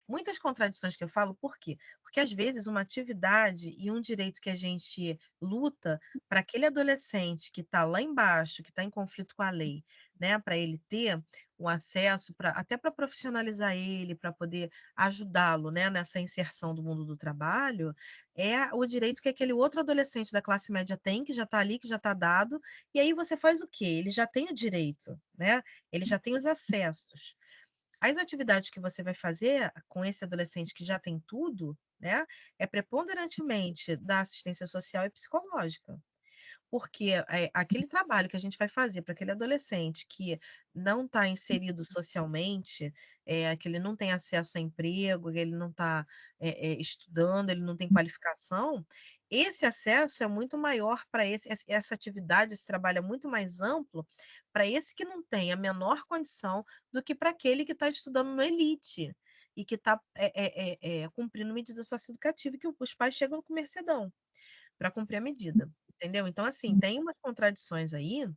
Muitas contradições que eu falo, por quê? Porque às vezes uma atividade e um direito que a gente luta para aquele adolescente que está lá embaixo, que está em conflito com a lei, né, para ele ter o acesso, até para profissionalizar ele, para poder ajudá-lo, né, nessa inserção do mundo do trabalho, é o direito que aquele outro adolescente da classe média tem, que já está ali, que já está dado, e aí você faz o quê? Ele já tem o direito, né? Ele já tem os acessos. As atividades que você vai fazer com esse adolescente que já tem tudo, né, é preponderantemente da assistência social e psicológica. Porque aquele trabalho que a gente vai fazer para aquele adolescente que não está inserido socialmente, que ele não tem acesso a emprego, que ele não está estudando, ele não tem qualificação, esse acesso é muito maior para essa atividade, esse trabalho é muito mais amplo para esse que não tem a menor condição do que para aquele que está estudando no elite e que está cumprindo medida socioeducativa, que os pais chegam com mercedão para cumprir a medida, entendeu? Então, assim, tem umas contradições aí,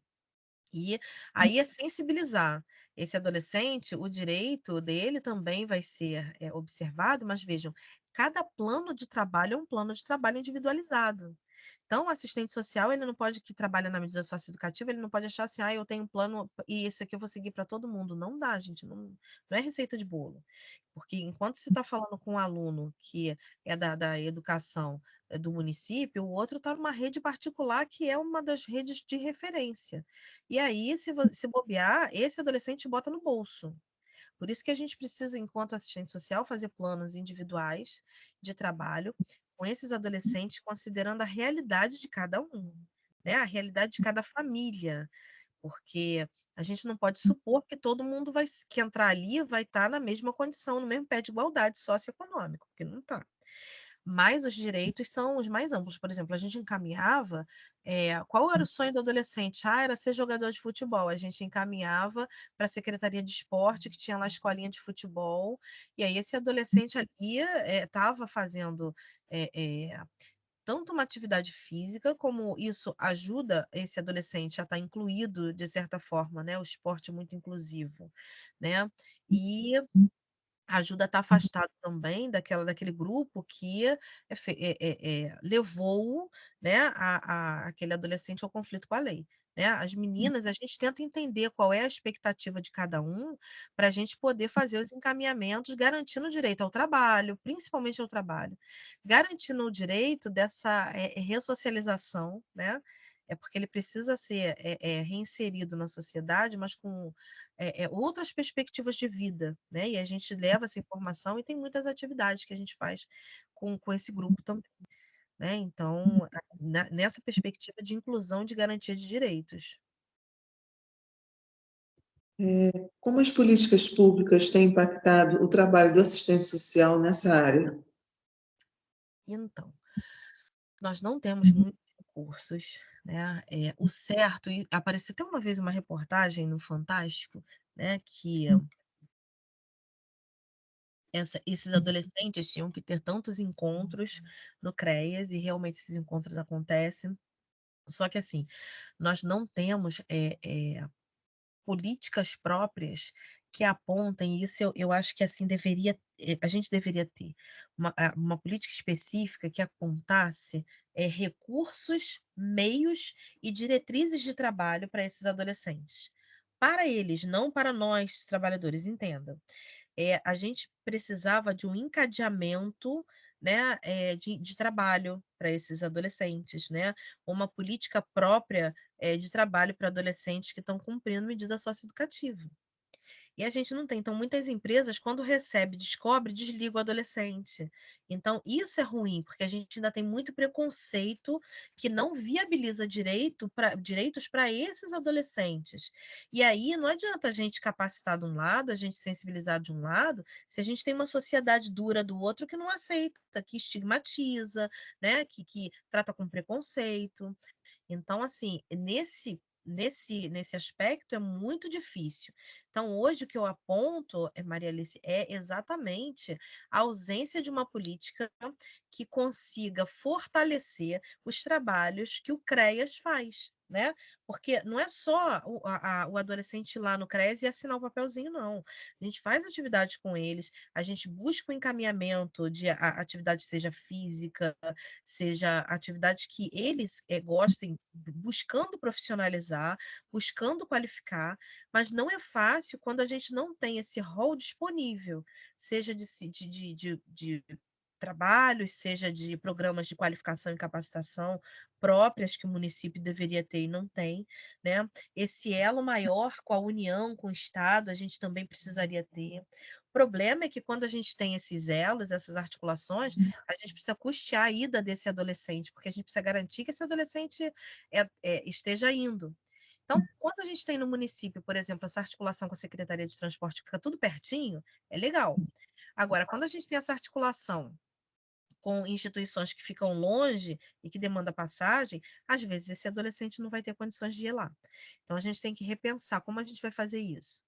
e aí é sensibilizar esse adolescente, o direito dele também vai ser observado, mas vejam, cada plano de trabalho é um plano de trabalho individualizado. Então, o assistente social, ele não pode, que trabalha na medida socioeducativa, ele não pode achar assim, eu tenho um plano e esse aqui eu vou seguir para todo mundo. Não dá, gente, não é receita de bolo. Porque enquanto você está falando com um aluno que é da educação do município, o outro está numa rede particular que é uma das redes de referência. E aí, se bobear, esse adolescente bota no bolso. Por isso que a gente precisa, enquanto assistente social, fazer planos individuais de trabalho com esses adolescentes, considerando a realidade de cada um, né? A realidade de cada família, porque a gente não pode supor que todo mundo que entrar ali vai estar na mesma condição, no mesmo pé de igualdade socioeconômica, porque não está. Mas os direitos são os mais amplos. Por exemplo, a gente encaminhava, qual era o sonho do adolescente? Era ser jogador de futebol. A gente encaminhava para a Secretaria de Esporte, que tinha lá a escolinha de futebol, e aí esse adolescente ali estava fazendo tanto uma atividade física, como isso ajuda esse adolescente a estar incluído, de certa forma, né? O esporte é muito inclusivo, né? E ajuda a estar afastado também daquele grupo que levou, né, aquele adolescente ao conflito com a lei. Né? As meninas, a gente tenta entender qual é a expectativa de cada um para a gente poder fazer os encaminhamentos, garantindo o direito ao trabalho, principalmente ao trabalho, garantindo o direito dessa ressocialização, né? É porque ele precisa ser reinserido na sociedade, mas com outras perspectivas de vida, né? E a gente leva essa informação e tem muitas atividades que a gente faz com esse grupo também, né? Então, nessa perspectiva de inclusão e de garantia de direitos. Como as políticas públicas têm impactado o trabalho do assistente social nessa área? Então, nós não temos muitos recursos, né? O certo, e apareceu até uma vez uma reportagem no Fantástico, né, que esses adolescentes tinham que ter tantos encontros no CREAS, e realmente esses encontros acontecem. Só que, assim, nós não temos políticas próprias que apontem isso. Eu acho que, assim, a gente deveria ter uma política específica que apontasse recursos, meios e diretrizes de trabalho para esses adolescentes. Para eles, não para nós, trabalhadores, entenda. A gente precisava de um encadeamento, né, de trabalho para esses adolescentes, né? Uma política própria de trabalho para adolescentes que estão cumprindo medida socioeducativa. E a gente não tem. Então, muitas empresas, quando recebe, descobre, desliga o adolescente. Então, isso é ruim, porque a gente ainda tem muito preconceito que não viabiliza direitos para esses adolescentes. E aí não adianta a gente capacitar de um lado, a gente sensibilizar de um lado, se a gente tem uma sociedade dura do outro que não aceita, que estigmatiza, né? Que trata com preconceito. Então, assim, nesse aspecto é muito difícil. Então, hoje o que eu aponto, Maria Alice, é exatamente a ausência de uma política que consiga fortalecer os trabalhos que o CREAS faz, né? Porque não é só o adolescente ir lá no CREAS e assinar o papelzinho, não. A gente faz atividades com eles, a gente busca o encaminhamento de atividade, seja física, seja atividades que eles gostem, buscando profissionalizar, buscando qualificar, mas não é fácil quando a gente não tem esse rol disponível, seja de trabalhos, seja de programas de qualificação e capacitação próprias que o município deveria ter e não tem, né? Esse elo maior com a União, com o Estado, a gente também precisaria ter. O problema é que quando a gente tem esses elos, essas articulações, a gente precisa custear a ida desse adolescente, porque a gente precisa garantir que esse adolescente esteja indo. Então, quando a gente tem no município, por exemplo, essa articulação com a Secretaria de Transporte, que fica tudo pertinho, é legal. Agora, quando a gente tem essa articulação com instituições que ficam longe e que demandam passagem, às vezes esse adolescente não vai ter condições de ir lá. Então, a gente tem que repensar como a gente vai fazer isso.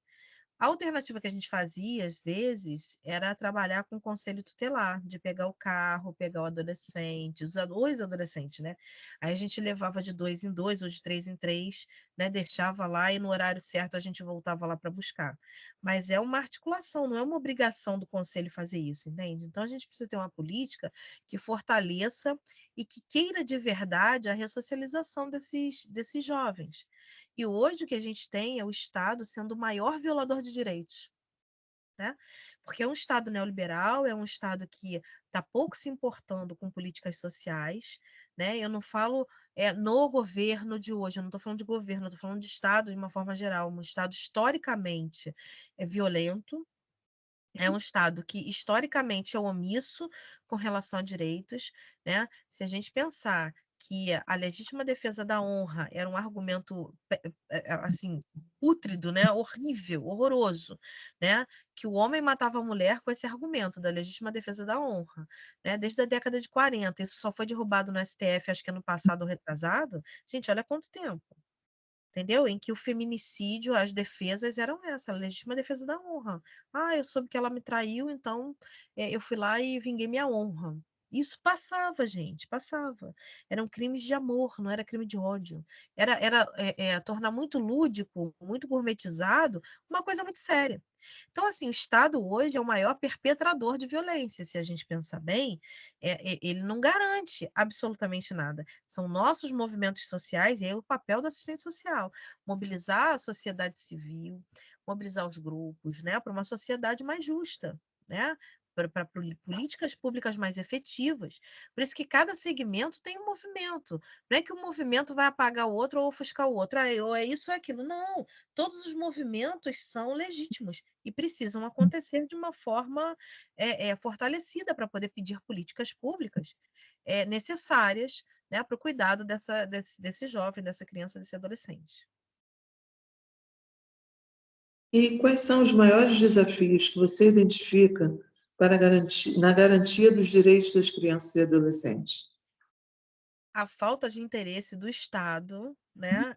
A alternativa que a gente fazia, às vezes, era trabalhar com o conselho tutelar, de pegar o carro, pegar o adolescente, os adolescentes, né? Aí a gente levava de 2 em 2 ou de 3 em 3, né? Deixava lá e no horário certo a gente voltava lá para buscar. Mas é uma articulação, não é uma obrigação do conselho fazer isso, entende? Então a gente precisa ter uma política que fortaleça e que queira de verdade a ressocialização desses jovens. E hoje o que a gente tem é o Estado sendo o maior violador de direitos, né? Porque é um Estado neoliberal, é um Estado que está pouco se importando com políticas sociais, né? Eu não falo no governo de hoje, eu não estou falando de governo, eu estou falando de Estado de uma forma geral, um Estado historicamente violento, é um Estado que historicamente é omisso com relação a direitos, né? Se a gente pensar que a legítima defesa da honra era um argumento assim pútrido, né? Horrível, horroroso, né? Que o homem matava a mulher com esse argumento da legítima defesa da honra, né? Desde a década de 40, isso só foi derrubado no STF, acho que ano passado ou retrasado. Gente, olha quanto tempo. Entendeu? Em que o feminicídio, as defesas eram essa, a legítima defesa da honra. Ah, eu soube que ela me traiu, então eu fui lá e vinguei minha honra. Isso passava, gente, passava. Eram crimes de amor, não era crime de ódio. Era tornar muito lúdico, muito gourmetizado, uma coisa muito séria. Então, assim, o Estado hoje é o maior perpetrador de violência. Se a gente pensar bem, ele não garante absolutamente nada. São nossos movimentos sociais, e aí o papel do assistente social, mobilizar a sociedade civil, mobilizar os grupos, né, para uma sociedade mais justa, né? Para políticas públicas mais efetivas. Por isso que cada segmento tem um movimento. Não é que um movimento vai apagar o outro ou ofuscar o outro, ou é isso ou é aquilo. Não, todos os movimentos são legítimos e precisam acontecer de uma forma fortalecida para poder pedir políticas públicas necessárias, né, para o cuidado desse jovem, dessa criança, desse adolescente. E quais são os maiores desafios que você identifica na garantia dos direitos das crianças e adolescentes? A falta de interesse do Estado, né?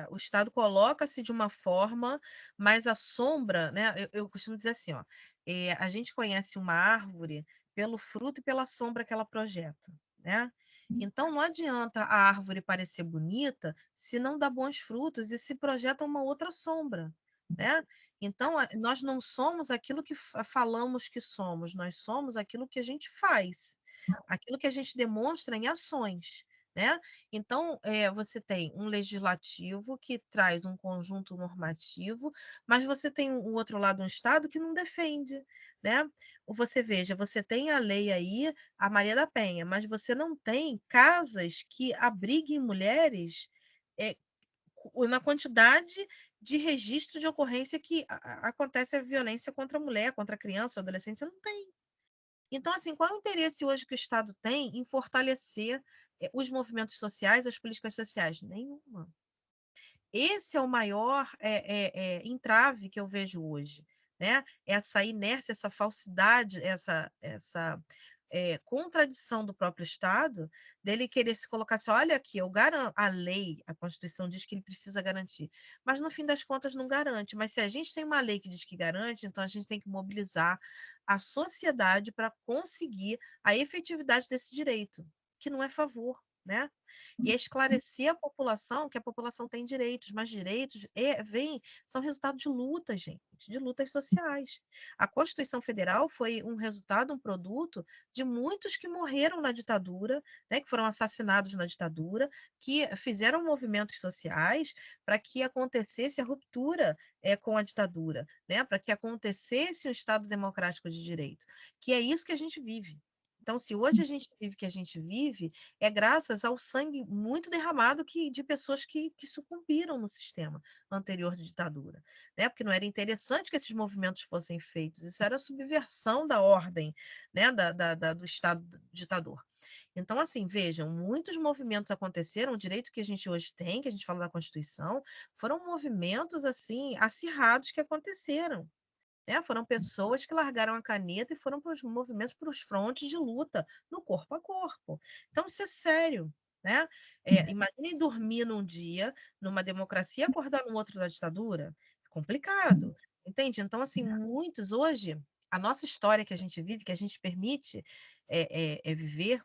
O Estado coloca-se de uma forma, mas a sombra, né? Eu costumo dizer assim, ó, a gente conhece uma árvore pelo fruto e pela sombra que ela projeta, né? Então não adianta a árvore parecer bonita se não dá bons frutos e se projeta uma outra sombra, né? Então nós não somos aquilo que falamos que somos, nós somos aquilo que a gente faz, aquilo que a gente demonstra em ações. Né? Então, você tem um legislativo que traz um conjunto normativo, mas você tem o outro lado, um Estado que não defende. Né? Você veja, você tem a lei aí, a Maria da Penha, mas você não tem casas que abriguem mulheres na quantidade de registro de ocorrência que acontece a violência contra a mulher, contra a criança, ou adolescente, você não tem. Então, assim, qual é o interesse hoje que o Estado tem em fortalecer os movimentos sociais, as políticas sociais? Nenhuma. Esse é o maior entrave que eu vejo hoje, né? Essa inércia, essa falsidade, essa contradição do próprio Estado, dele querer se colocar assim, olha aqui, eu garanto, a lei, a Constituição diz que ele precisa garantir, mas no fim das contas não garante. Mas se a gente tem uma lei que diz que garante, então a gente tem que mobilizar a sociedade para conseguir a efetividade desse direito, que não é favor, né? E é esclarecer a população que a população tem direitos, mas direitos são resultado de lutas, gente, de lutas sociais. A Constituição Federal foi um resultado, um produto de muitos que morreram na ditadura, né, que foram assassinados na ditadura, que fizeram movimentos sociais para que acontecesse a ruptura com a ditadura, né, para que acontecesse um Estado democrático de direito, que é isso que a gente vive. Então, se hoje a gente vive o que a gente vive, é graças ao sangue muito derramado de pessoas que sucumbiram no sistema anterior de ditadura, né? Porque não era interessante que esses movimentos fossem feitos, isso era a subversão da ordem, né? Do Estado ditador. Então, assim, vejam, muitos movimentos aconteceram, o direito que a gente hoje tem, que a gente fala da Constituição, foram movimentos, assim, acirrados que aconteceram. Né? Foram pessoas que largaram a caneta e foram para os movimentos, para os frontes de luta, no corpo a corpo. Então, isso é sério. Né? Imaginem dormir num dia, numa democracia, e acordar no outro da ditadura. É complicado. Entende? Então, assim, muitos hoje, a nossa história que a gente vive, que a gente permite viver,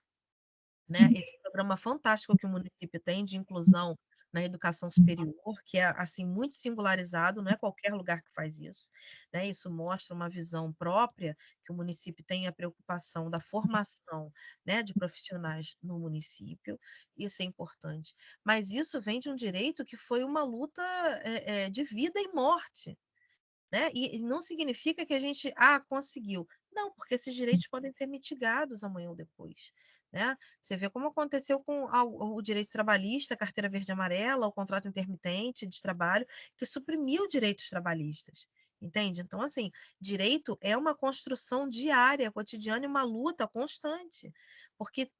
né? Esse programa fantástico que o município tem de inclusão na educação superior, que é assim muito singularizado, não é qualquer lugar que faz isso, né? Isso mostra uma visão própria que o município tem a preocupação da formação, né, de profissionais no município. Isso é importante, mas isso vem de um direito que foi uma luta de vida e morte. Né? E não significa que a gente conseguiu. Não, porque esses direitos podem ser mitigados amanhã ou depois. Né? Você vê como aconteceu com o direito trabalhista, a carteira verde e amarela, o contrato intermitente de trabalho, que suprimiu direitos trabalhistas. Entende? Então, assim, direito é uma construção diária, cotidiana e uma luta constante. Porque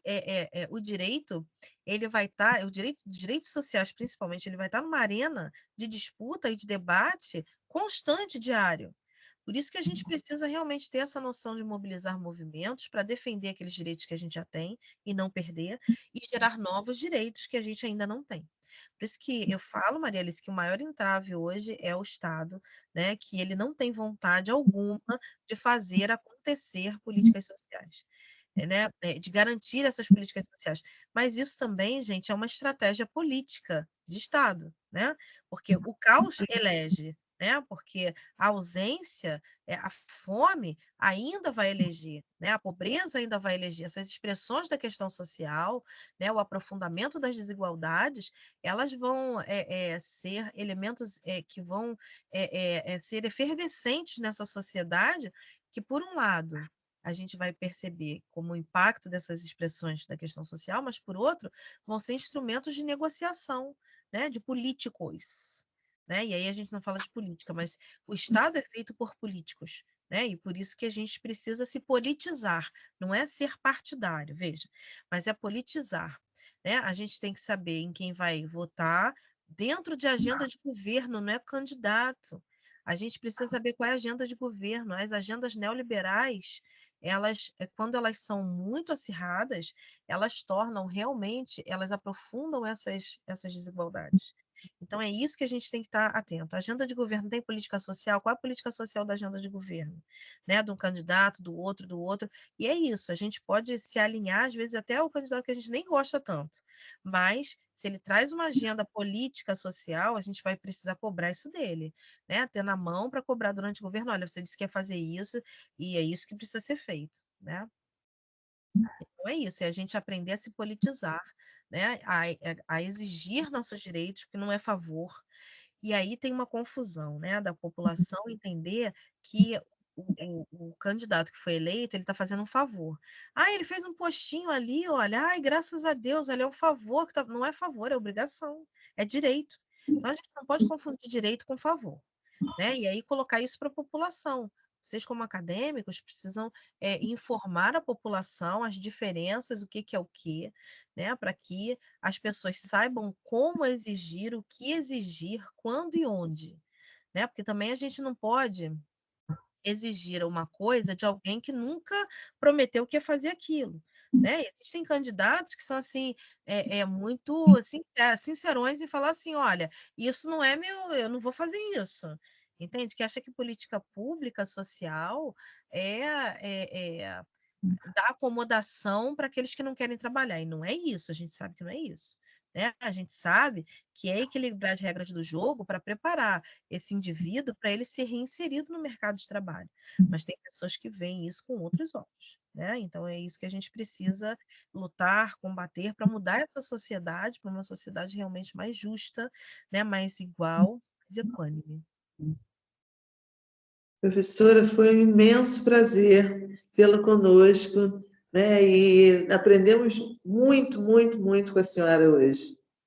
o direito, ele vai estar, direitos sociais, principalmente, ele vai estar numa arena de disputa e de debate constante, diário. Por isso que a gente precisa realmente ter essa noção de mobilizar movimentos para defender aqueles direitos que a gente já tem e não perder, e gerar novos direitos que a gente ainda não tem. Por isso que eu falo, Maria Alice, que o maior entrave hoje é o Estado, né, que ele não tem vontade alguma de fazer acontecer políticas sociais. Né, de garantir essas políticas sociais. Mas isso também, gente, é uma estratégia política de Estado, né? Porque o caos elege, né? Porque a ausência, a fome ainda vai eleger, né? A pobreza ainda vai eleger. Essas expressões da questão social, né? O aprofundamento das desigualdades, elas vão ser elementos que vão ser efervescentes nessa sociedade, que, por um lado, a gente vai perceber como o impacto dessas expressões da questão social, mas, por outro, vão ser instrumentos de negociação, né, de políticos. Né? E aí a gente não fala de política, mas o Estado é feito por políticos. Né? E por isso que a gente precisa se politizar, não é ser partidário, veja, mas é politizar. Né? A gente tem que saber em quem vai votar dentro de agenda de governo, não é candidato. A gente precisa saber qual é a agenda de governo. As agendas neoliberais, quando elas são muito acirradas, elas tornam realmente, elas aprofundam essas desigualdades. Então, é isso que a gente tem que estar atento. A agenda de governo tem política social? Qual é a política social da agenda de governo? Né? De um candidato, do outro, do outro. E é isso, a gente pode se alinhar, às vezes, até ao candidato que a gente nem gosta tanto. Mas, se ele traz uma agenda política social, a gente vai precisar cobrar isso dele. Né? Ter na mão para cobrar durante o governo, olha, você disse que ia fazer isso, e é isso que precisa ser feito. Né? Então é isso, é a gente aprender a se politizar, né? A exigir nossos direitos, porque não é favor. E aí tem uma confusão, né? Da população entender que o candidato que foi eleito, ele está fazendo um favor. Ele fez um postinho ali, olha, graças a Deus, ali é um favor, não é favor, é obrigação, é direito. Então, a gente não pode confundir direito com favor, né? E aí colocar isso para a população. Vocês, como acadêmicos, precisam informar a população as diferenças, o que é o que, né? Para que as pessoas saibam como exigir, o que exigir, quando e onde, né? Porque também a gente não pode exigir uma coisa de alguém que nunca prometeu que ia fazer aquilo, né? Existem candidatos que são assim, muito assim, sincerões e falar assim, olha, isso não é meu, eu não vou fazer isso. Entende? Que acha que política pública social é dar acomodação para aqueles que não querem trabalhar. E não é isso, a gente sabe que não é isso. Né? A gente sabe que é equilibrar as regras do jogo para preparar esse indivíduo para ele ser reinserido no mercado de trabalho. Mas tem pessoas que veem isso com outros olhos. Né? Então é isso que a gente precisa lutar, combater para mudar essa sociedade para uma sociedade realmente mais justa, né? Mais igual, mais equânime. Professora, foi um imenso prazer tê-la conosco, né? E aprendemos muito, muito, muito com a senhora hoje.